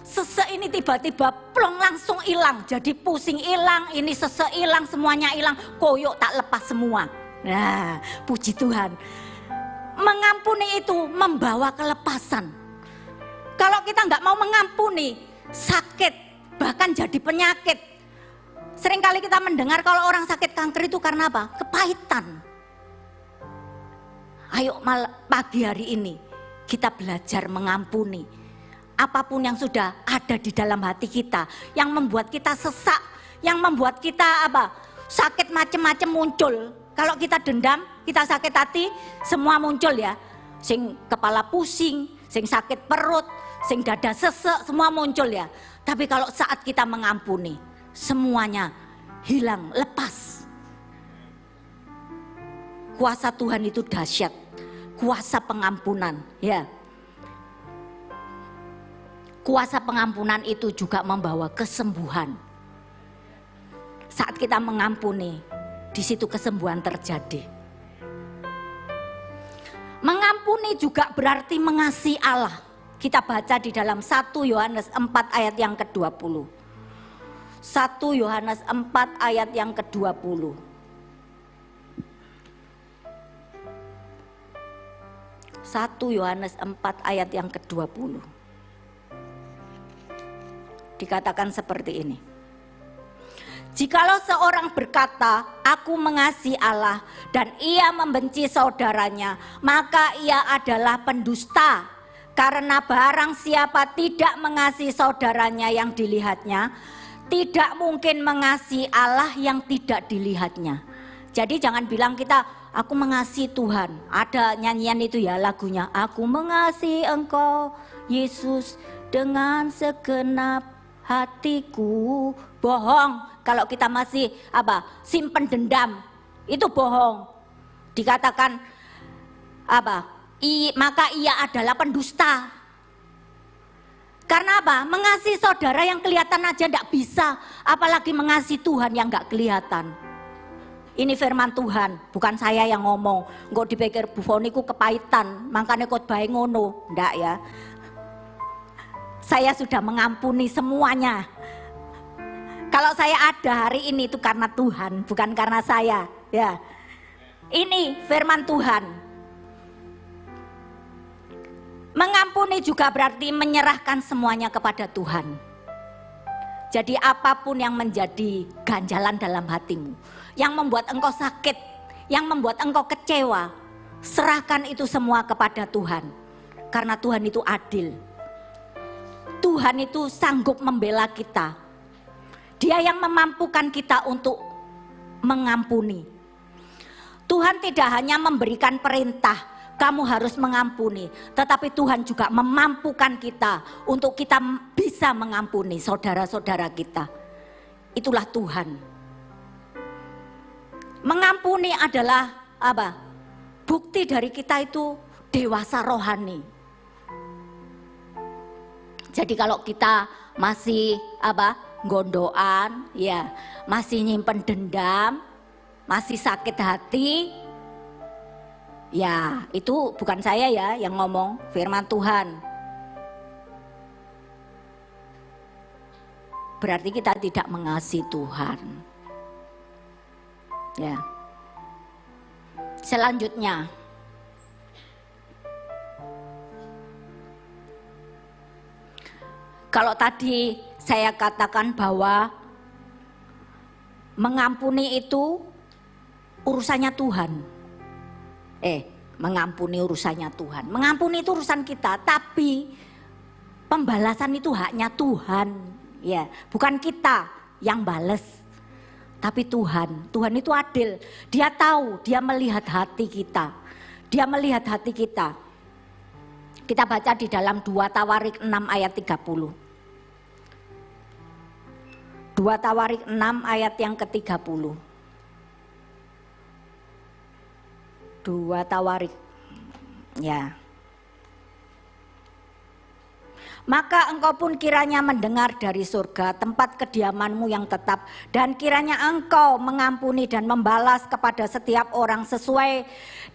sesek ini tiba-tiba plong langsung hilang, jadi pusing hilang, ini sesek hilang, semuanya hilang, koyok tak lepas semua. Nah, puji Tuhan. Mengampuni itu membawa kelepasan. Kalau kita nggak mau mengampuni, sakit, bahkan jadi penyakit. Seringkali kita mendengar kalau orang sakit kanker itu karena apa? Kepahitan. Ayo pagi hari ini kita belajar mengampuni. Apapun yang sudah ada di dalam hati kita, yang membuat kita sesak, yang membuat kita sakit macam-macam muncul. Kalau kita dendam, kita sakit hati, semua muncul ya. Sing kepala pusing, sing sakit perut, sing dada sesek, semua muncul ya. Tapi kalau saat kita mengampuni, semuanya hilang, lepas. Kuasa Tuhan itu dahsyat, kuasa pengampunan ya. Kuasa pengampunan itu juga membawa kesembuhan. Saat kita mengampuni, di situ kesembuhan terjadi. Mengampuni juga berarti mengasihi Allah. Kita baca di dalam 1 Yohanes 4 ayat yang ke-20. 1 Yohanes 4 ayat yang ke-20. 1 Yohanes 4 ayat yang ke-20. Dikatakan seperti ini. Jikalau seorang berkata, aku mengasihi Allah dan ia membenci saudaranya, maka ia adalah pendusta. Karena barang siapa tidak mengasihi saudaranya yang dilihatnya, tidak mungkin mengasihi Allah yang tidak dilihatnya. Jadi jangan bilang kita, aku mengasihi Tuhan. Ada nyanyian itu ya lagunya, aku mengasihi Engkau Yesus dengan segenap hatiku. Bohong kalau kita masih simpen dendam, itu bohong. Dikatakan maka ia adalah pendusta. Karena apa? Mengasihi saudara yang kelihatan aja tidak bisa, apalagi mengasihi Tuhan yang nggak kelihatan. Ini firman Tuhan, bukan saya yang ngomong. Nggak dipikir bufoniku kepahitan, makanya khotbah ngono, ndak ya. Saya sudah mengampuni semuanya. Kalau saya ada hari ini itu karena Tuhan, bukan karena saya. Ya, ini firman Tuhan. Mengampuni juga berarti menyerahkan semuanya kepada Tuhan. Jadi apapun yang menjadi ganjalan dalam hatimu, yang membuat engkau sakit, yang membuat engkau kecewa, serahkan itu semua kepada Tuhan. Karena Tuhan itu adil. Tuhan itu sanggup membela kita. Dia yang memampukan kita untuk mengampuni. Tuhan tidak hanya memberikan perintah, kamu harus mengampuni, tetapi Tuhan juga memampukan kita untuk kita bisa mengampuni saudara-saudara kita. Itulah Tuhan. Mengampuni adalah apa? Bukti dari kita itu dewasa rohani. Jadi kalau kita masih gondoan, ya, masih nyimpen dendam, masih sakit hati, ya, itu bukan saya ya yang ngomong, firman Tuhan. Berarti kita tidak mengasihi Tuhan. Ya. Selanjutnya, kalau tadi saya katakan bahwa mengampuni itu urusannya Tuhan. Mengampuni urusannya Tuhan. Mengampuni itu urusan kita, tapi pembalasan itu haknya Tuhan. Ya, bukan kita yang bales, tapi Tuhan. Tuhan itu adil. Dia tahu, dia melihat hati kita. Dia melihat hati kita. Kita baca di dalam 2 Tawarik 6 ayat 30. 2 Tawarik 6 ayat yang ke-30. 2 Tawarik, ya. Maka engkau pun kiranya mendengar dari surga tempat kediamanmu yang tetap, dan kiranya engkau mengampuni dan membalas kepada setiap orang sesuai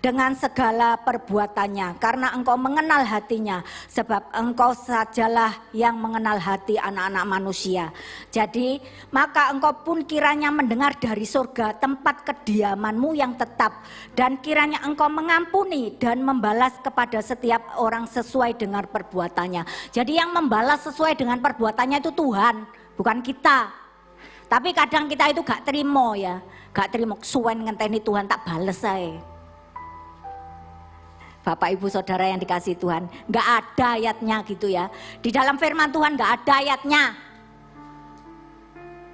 dengan segala perbuatannya, karena engkau mengenal hatinya, sebab engkau sajalah yang mengenal hati anak-anak manusia. Jadi maka engkau pun kiranya mendengar dari surga tempat kediamanmu yang tetap, dan kiranya engkau mengampuni dan membalas kepada setiap orang sesuai dengan perbuatannya. Jadi yang membalas sesuai dengan perbuatannya itu Tuhan, bukan kita. Tapi kadang kita itu gak terima ya, gak terima, suwen ngenteni Tuhan tak bales saya. Bapak Ibu Saudara yang dikasihi Tuhan, gak ada ayatnya gitu ya. Di dalam firman Tuhan gak ada ayatnya.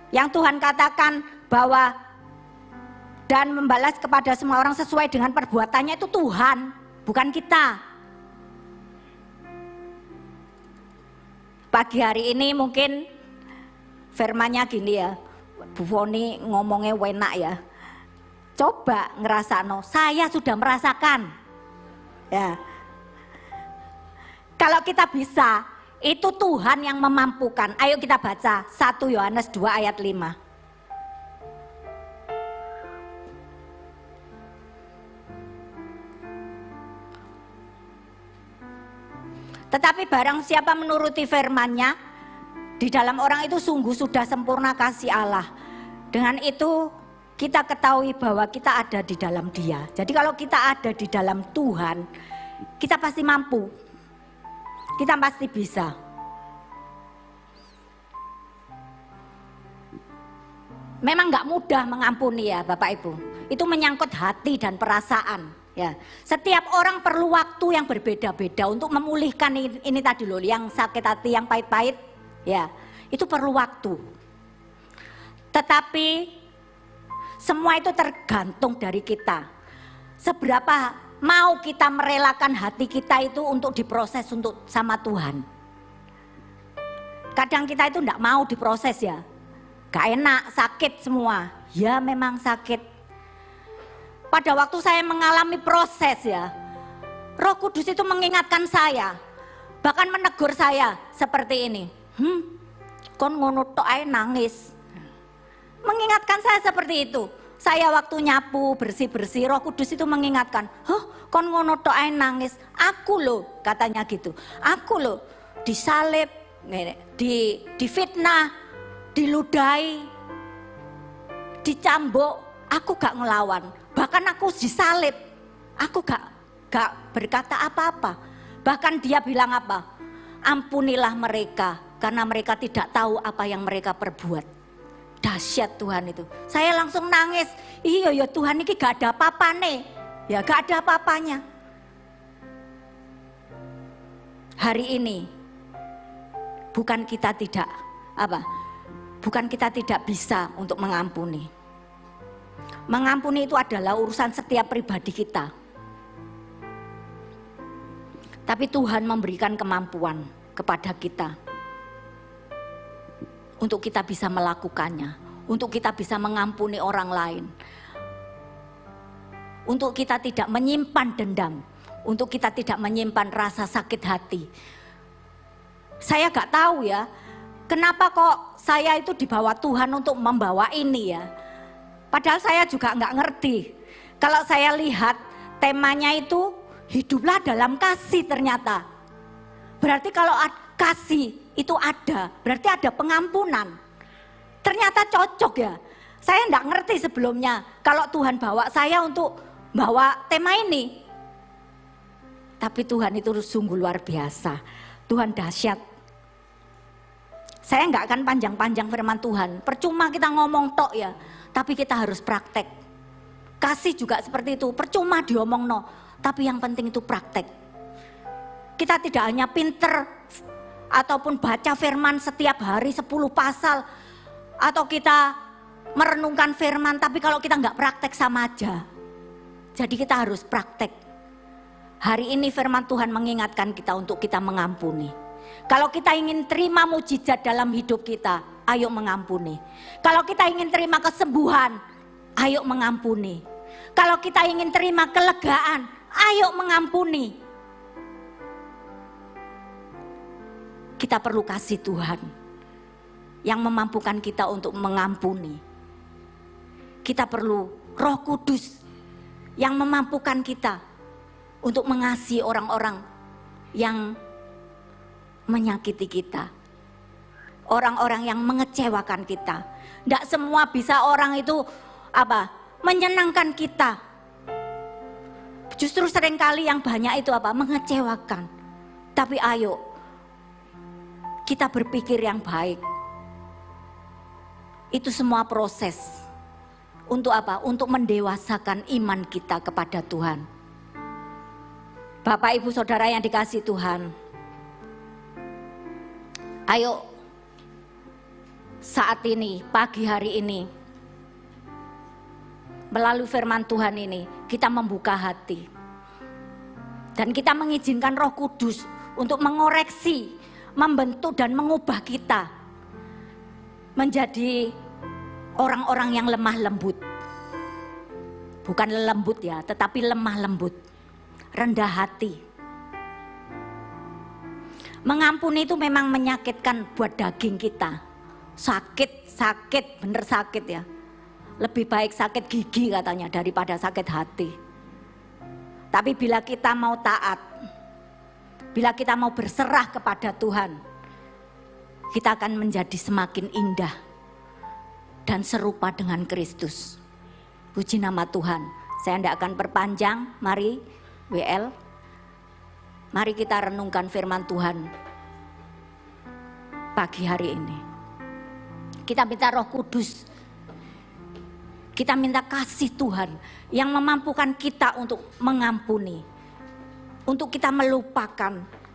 Yang Tuhan katakan bahwa dan membalas kepada semua orang sesuai dengan perbuatannya itu Tuhan, bukan kita. Pagi hari ini mungkin firmannya gini ya, Bu Foni ngomongnya enak ya. Coba ngerasano, saya sudah merasakan. Ya. Kalau kita bisa, itu Tuhan yang memampukan. Ayo kita baca 1 Yohanes 2 ayat 5. Tetapi barang siapa menuruti firman-Nya, di dalam orang itu sungguh sudah sempurna kasih Allah. Dengan itu kita ketahui bahwa kita ada di dalam Dia. Jadi kalau kita ada di dalam Tuhan, kita pasti mampu. Kita pasti bisa. Memang gak mudah mengampuni ya Bapak Ibu. Itu menyangkut hati dan perasaan. Ya, setiap orang perlu waktu yang berbeda-beda untuk memulihkan ini tadi loh, yang sakit hati, yang pahit-pahit, ya, itu perlu waktu. Tetapi semua itu tergantung dari kita. Seberapa mau kita merelakan hati kita itu untuk diproses untuk sama Tuhan. Kadang kita itu enggak mau diproses ya. Gak enak, sakit semua. Ya memang sakit. Pada waktu saya mengalami proses ya, Roh Kudus itu mengingatkan saya, bahkan menegur saya seperti ini. Kon ngono tok ae nangis. Mengingatkan saya seperti itu. Saya waktu nyapu, bersih-bersih, Roh Kudus itu mengingatkan, kon ngono tok ae nangis. Aku loh, katanya gitu. Aku loh disalib, difitnah, diludahi, dicambuk, aku gak ngelawan. Bahkan aku disalib, aku gak berkata apa-apa. Bahkan dia bilang apa? Ampunilah mereka, karena mereka tidak tahu apa yang mereka perbuat. Dahsyat Tuhan itu. Saya langsung nangis. Iya ya Tuhan, ini gak ada apa-apanya. Ya gak ada apa-apanya. Hari ini bukan kita tidak bukan kita tidak bisa untuk mengampuni. Mengampuni itu adalah urusan setiap pribadi kita. Tapi Tuhan memberikan kemampuan kepada kita untuk kita bisa melakukannya, untuk kita bisa mengampuni orang lain, untuk kita tidak menyimpan dendam, untuk kita tidak menyimpan rasa sakit hati. Saya gak tahu ya, kenapa kok saya itu dibawa Tuhan untuk membawa ini ya. Padahal saya juga gak ngerti. Kalau saya lihat temanya itu hiduplah dalam kasih ternyata. Berarti kalau kasih itu ada, berarti ada pengampunan. Ternyata cocok ya. Saya gak ngerti sebelumnya kalau Tuhan bawa saya untuk bawa tema ini. Tapi Tuhan itu sungguh luar biasa. Tuhan dahsyat. Saya nggak akan panjang-panjang firman Tuhan. Percuma kita ngomong tok ya, tapi kita harus praktek. Kasih juga seperti itu. Percuma diomong no, tapi yang penting itu praktek. Kita tidak hanya pinter ataupun baca firman setiap hari 10 pasal, atau kita merenungkan firman, tapi kalau kita nggak praktek sama aja. Jadi kita harus praktek. Hari ini firman Tuhan mengingatkan kita untuk kita mengampuni. Kalau kita ingin terima mujizat dalam hidup kita, ayo mengampuni. Kalau kita ingin terima kesembuhan, ayo mengampuni. Kalau kita ingin terima kelegaan, ayo mengampuni. Kita perlu kasih Tuhan yang memampukan kita untuk mengampuni. Kita perlu Roh Kudus yang memampukan kita untuk mengasihi orang-orang yang menyakiti kita, orang-orang yang mengecewakan kita. Tidak semua bisa orang itu menyenangkan kita. Justru seringkali yang banyak itu mengecewakan. Tapi ayo kita berpikir yang baik. Itu semua proses untuk Untuk mendewasakan iman kita kepada Tuhan. Bapak Ibu Saudara yang dikasihi Tuhan, ayo saat ini, pagi hari ini, melalui firman Tuhan ini, kita membuka hati. Dan kita mengizinkan Roh Kudus untuk mengoreksi, membentuk dan mengubah kita menjadi orang-orang yang lemah lembut. Bukan lembut ya, tetapi lemah lembut, rendah hati. Mengampuni itu memang menyakitkan buat daging kita. Sakit, bener sakit ya. Lebih baik sakit gigi katanya daripada sakit hati. Tapi bila kita mau taat, bila kita mau berserah kepada Tuhan, kita akan menjadi semakin indah dan serupa dengan Kristus. Puji nama Tuhan. Saya tidak akan perpanjang. Mari WL, mari kita renungkan firman Tuhan pagi hari ini. Kita minta Roh Kudus, kita minta kasih Tuhan yang memampukan kita untuk mengampuni, untuk kita melupakan.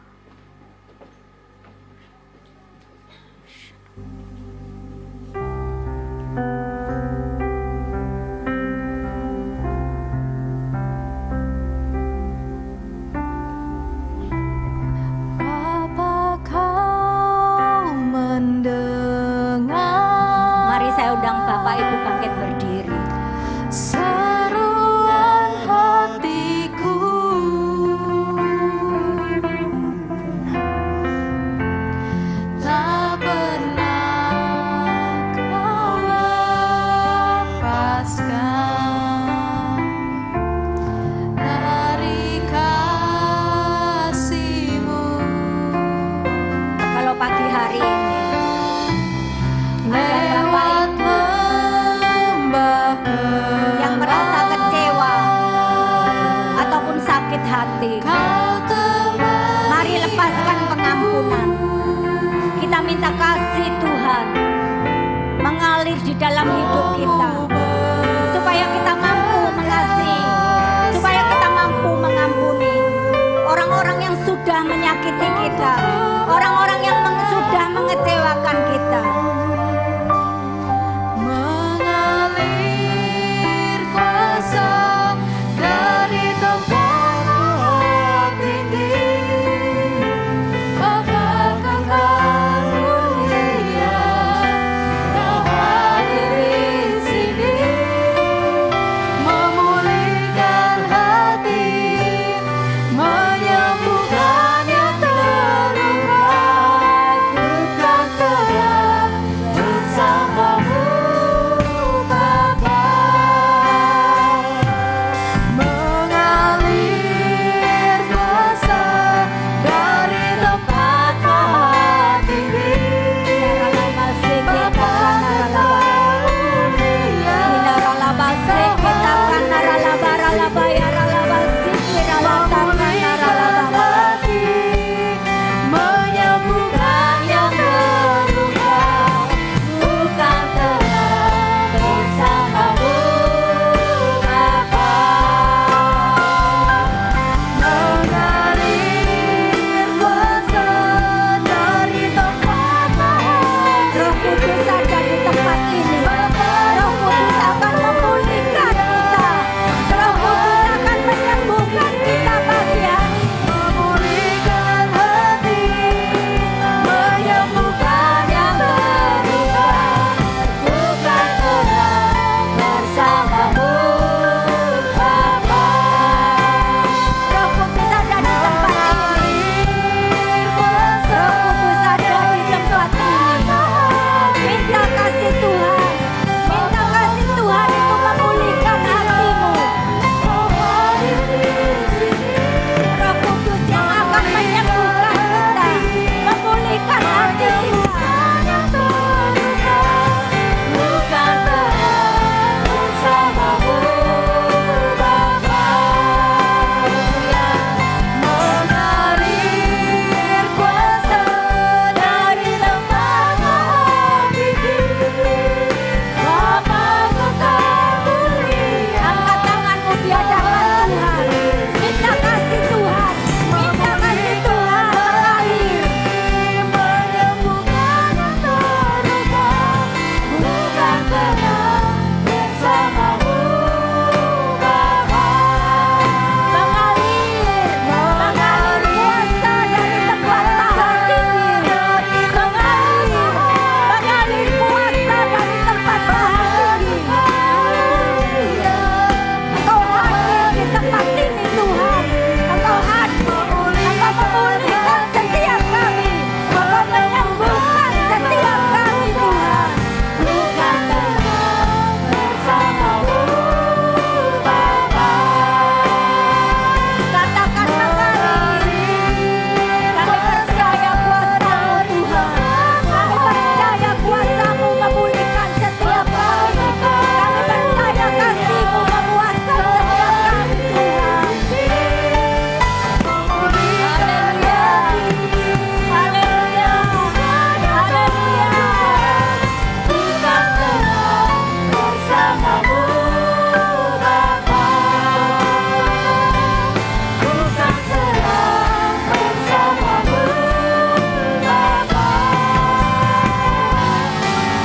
Bapak Ibu bangkit berdiri. Seruan hatiku tak pernah minta kasih Tuhan mengalir di dalam hidup kita, supaya kita mampu mengasihi, supaya kita mampu mengampuni orang-orang yang sudah menyakiti kita, orang-orang yang sudah mengecewakan kita. Mengalir kuasa dari tempat tinggi, Bapa kekal mulia, Kau hadir di sini, memulihkan hati, menyembuhkan yang terluka. Ku kan tetap bersamamu, Bapa. Mengalir kuasa dari tempat maha tinggi, Bapa kekal mulia, memulihkan hati, menyembuhkan yang terluka. Ku kan tetap bersamamu, Bapa. Mengalir kuasa dari tempat maha tinggi, Roh Kudus ada di tempat ini. Roh Kudus akan memulihkan kita. Roh Kudus akan menyembuhkan kita pagi hari. memulihkan hati, menyembuhkan yang terluka. Ku kan tetap bersamamu, Bapa. Roh Kudus ada di tempat ini. Roh Kudus ada di tempat ini. Minta kasih Tuhan. Minta kasih Tuhan itu memulihkan hatimu. Roh Kudus yang akan menyembuhkan kita, memulihkan hati kita. Bukan tetap bersamamu, Bapa. Mengalir kuasa dari tempat maha tinggi, Bapa kekal mulia. Angkat tanganmu di hadapan Tuhan. Minta kasih Tuhan. Minta kasih Tuhan mengalir. Menyembuhkan yang terluka. Bukan tetap bersamamu, Bapa. Mengalir kuasa dari tempat maha tinggi. Mengalir kuasa dari tempat maha tinggi. Engkau hadir di tempat ini Tuhan. Engkau hadir. Engkau memulihkan setiap kami. Engkau menyembuhkan setiap kami Tuhan. Bukan tetap bersamamu, Bapa. Katakan mengalir. Kami percaya kuasa-Mu Tuhan. Kami percaya kuasa-Mu memulihkan setiap kami. Kami percaya kasih-Mu memuaskan setiap kami Tuhan. Haleluya. Haleluya. Bukan tetap bersamamu, Bapa. Bukan tetap bersamamu, Bapa.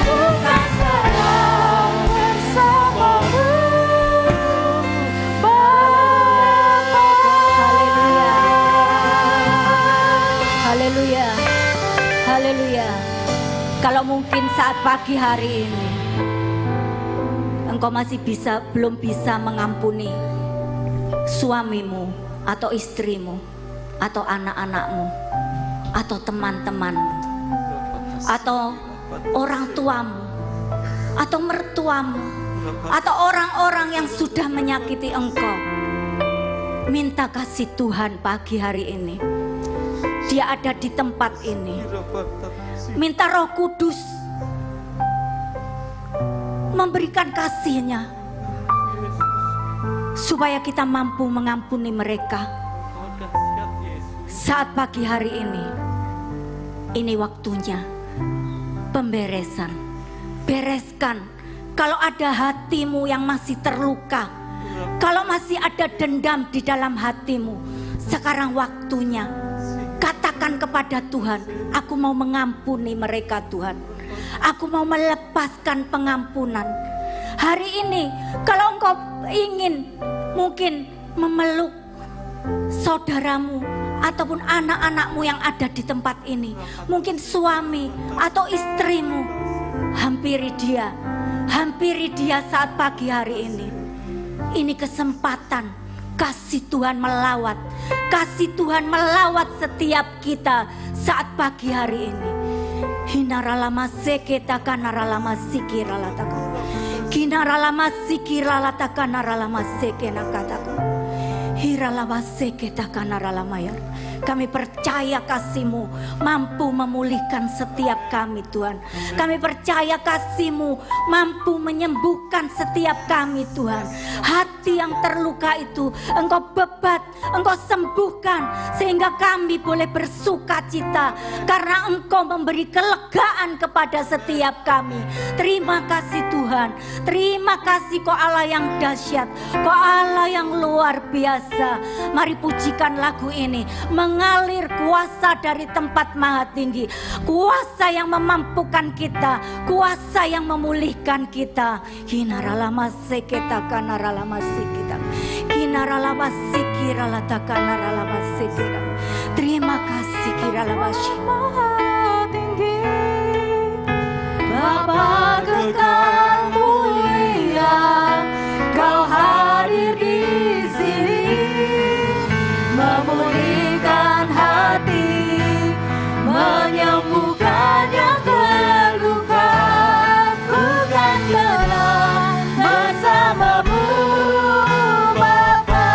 Bukan tetap bersamamu, Haleluya. Haleluya. Kalau mungkin saat pagi hari ini engkau masih belum bisa mengampuni suamimu atau istrimu atau anak-anakmu atau teman-temanmu atau orang tuamu atau mertuamu atau orang-orang yang sudah menyakiti engkau, minta kasih Tuhan pagi hari ini. Dia ada di tempat ini. Minta Roh Kudus memberikan kasih-Nya supaya kita mampu mengampuni mereka. Saat pagi hari ini waktunya pemberesan. Bereskan kalau ada hatimu yang masih terluka, kalau masih ada dendam di dalam hatimu. Sekarang waktunya katakan kepada Tuhan, aku mau mengampuni mereka Tuhan. Aku mau melepaskan pengampunan. Hari ini kalau engkau ingin mungkin memeluk saudaramu ataupun anak-anakmu yang ada di tempat ini, mungkin suami atau istrimu, hampiri dia saat pagi hari ini. Ini kesempatan kasih Tuhan melawat, kasih Tuhan melawat setiap kita saat pagi hari ini. Hinaralama seketa kanaralama sikiralataka, kinaralama sikiralataka naralama sekena kataka, hiralama seketa kanaralama ya. Kami percaya kasih-Mu mampu memulihkan setiap kami Tuhan. Kami percaya kasih-Mu mampu menyembuhkan setiap kami Tuhan. Hati yang terluka itu Engkau bebat, Engkau sembuhkan, sehingga kami boleh bersuka cita karena Engkau memberi kelegaan kepada setiap kami. Terima kasih Tuhan. Terima kasih Kau Allah yang dahsyat, Kau Allah yang luar biasa. Mari pujikan lagu ini, mengalir kuasa dari tempat maha tinggi, kuasa yang memampukan kita, kuasa yang memulihkan kita. Kinaralama seketa kanaralama seketa, kinaralama sekiralata kanaralama seketa. Terima kasih kiralama maha tinggi, Bapa kekal mulia, Kau hadir di sini, memulihkan hati, menyembuhkan yang terluka. Ku kan tenang bersama-Mu Bapa,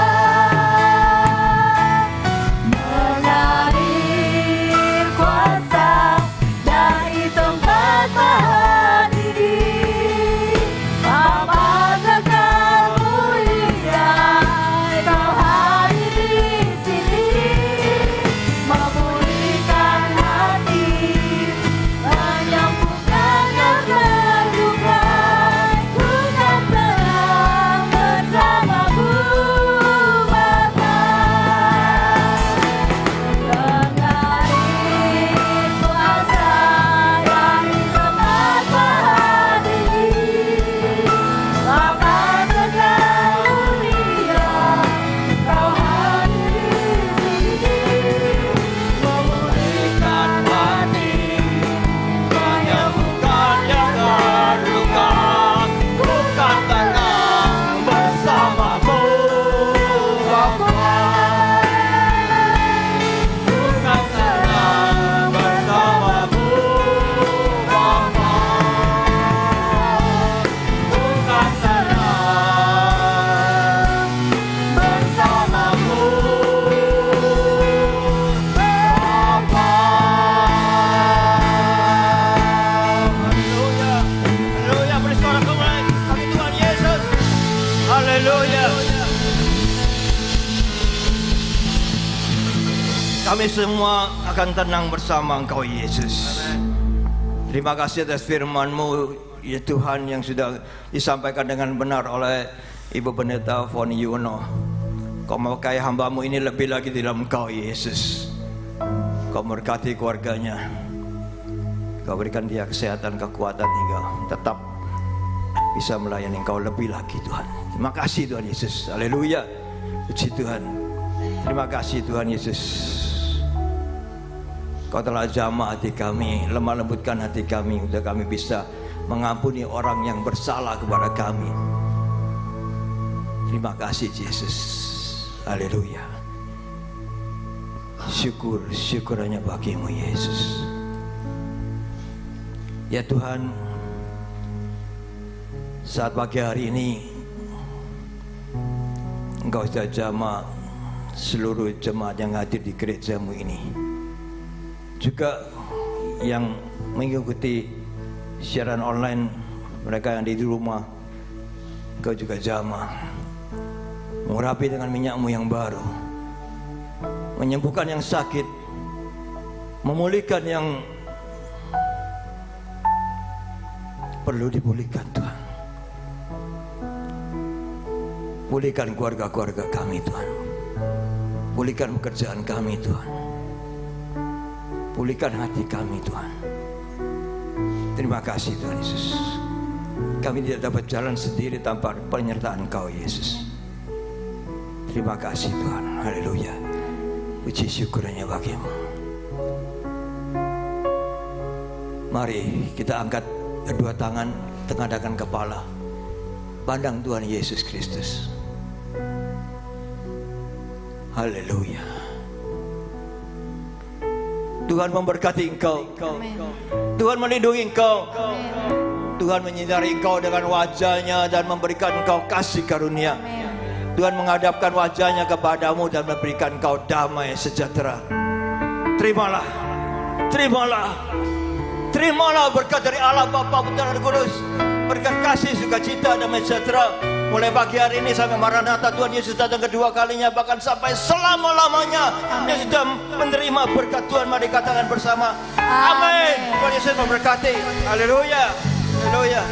mengalir kuasa dari tempat maha tinggi. Bapa kekal mulia, Kau hadir di sini, memulihkan hati, menyembuhkan yang terluka. Ku kan tenang bersama-Mu Bapa, mengalir kuasa dari tempat maha tinggi. Bapa kekal mulia, Kau hadir di sini, memulihkan hati, menyembuhkan yang terluka. Ku kan tenang bersama-Mu Bapa, ku kan tenang bersama-Mu Bapa, ku kan tenang bersama-Mu Bapa. Haleluya, haleluya, beri suara kembali kami Tuhan Yesus. Haleluya. Kami semua akan tenang bersama Engkau Yesus. Terima kasih atas firman-Mu ya Tuhan, yang sudah disampaikan dengan benar oleh Ibu Pendeta Foni Yuno. Kau memakai hamba-Mu ini lebih lagi di dalam Engkau Yesus. Kau berkati keluarganya, Kau berikan dia kesehatan, kekuatan hingga tetap bisa melayani Engkau lebih lagi Tuhan. Terima kasih Tuhan Yesus. Haleluya, puji Tuhan. Terima kasih Tuhan Yesus. Kau telah jamah hati kami, lemah lembutkan hati kami, untuk kami bisa mengampuni orang yang bersalah kepada kami. Terima kasih Yesus. Haleluya. Syukur hanya bagi-Mu Yesus. Ya Tuhan, saat pagi hari ini Engkau sudah jamah seluruh jemaat yang hadir di gereja-Mu ini, juga yang mengikuti siaran online, mereka yang di rumah. Engkau juga jamah mengurapi dengan minyak-Mu yang baru, menyembuhkan yang sakit, memulihkan yang perlu dipulihkan Tuhan. Pulihkan keluarga-keluarga kami Tuhan. Pulihkan pekerjaan kami Tuhan. Pulihkan hati kami Tuhan. Terima kasih Tuhan Yesus. Kami tidak dapat jalan sendiri tanpa penyertaan Engkau Yesus. Terima kasih Tuhan. Haleluya. Puji syukur hanya bagimu. Mari kita angkat kedua tangan, tengadahkan kepala, pandang Tuhan Yesus Kristus. Haleluya. Tuhan memberkati engkau. Tuhan melindungi engkau. Tuhan menyinari engkau dengan wajahnya dan memberikan engkau kasih karunia. Tuhan menghadapkan wajahnya kepadamu dan memberikan engkau damai sejahtera. Terimalah. Terimalah. Terimalah berkat dari Allah Bapa, Putra dan Roh Kudus. Berkat kasih, sukacita, damai sejahtera. Mulai pagi hari ini sampai Maranatha Tuhan Yesus datang kedua kalinya, bahkan sampai selama-lamanya yang sudah menerima berkat Tuhan, mari katakan bersama amin. Tuhan Yesus memberkati. Haleluya. Haleluya.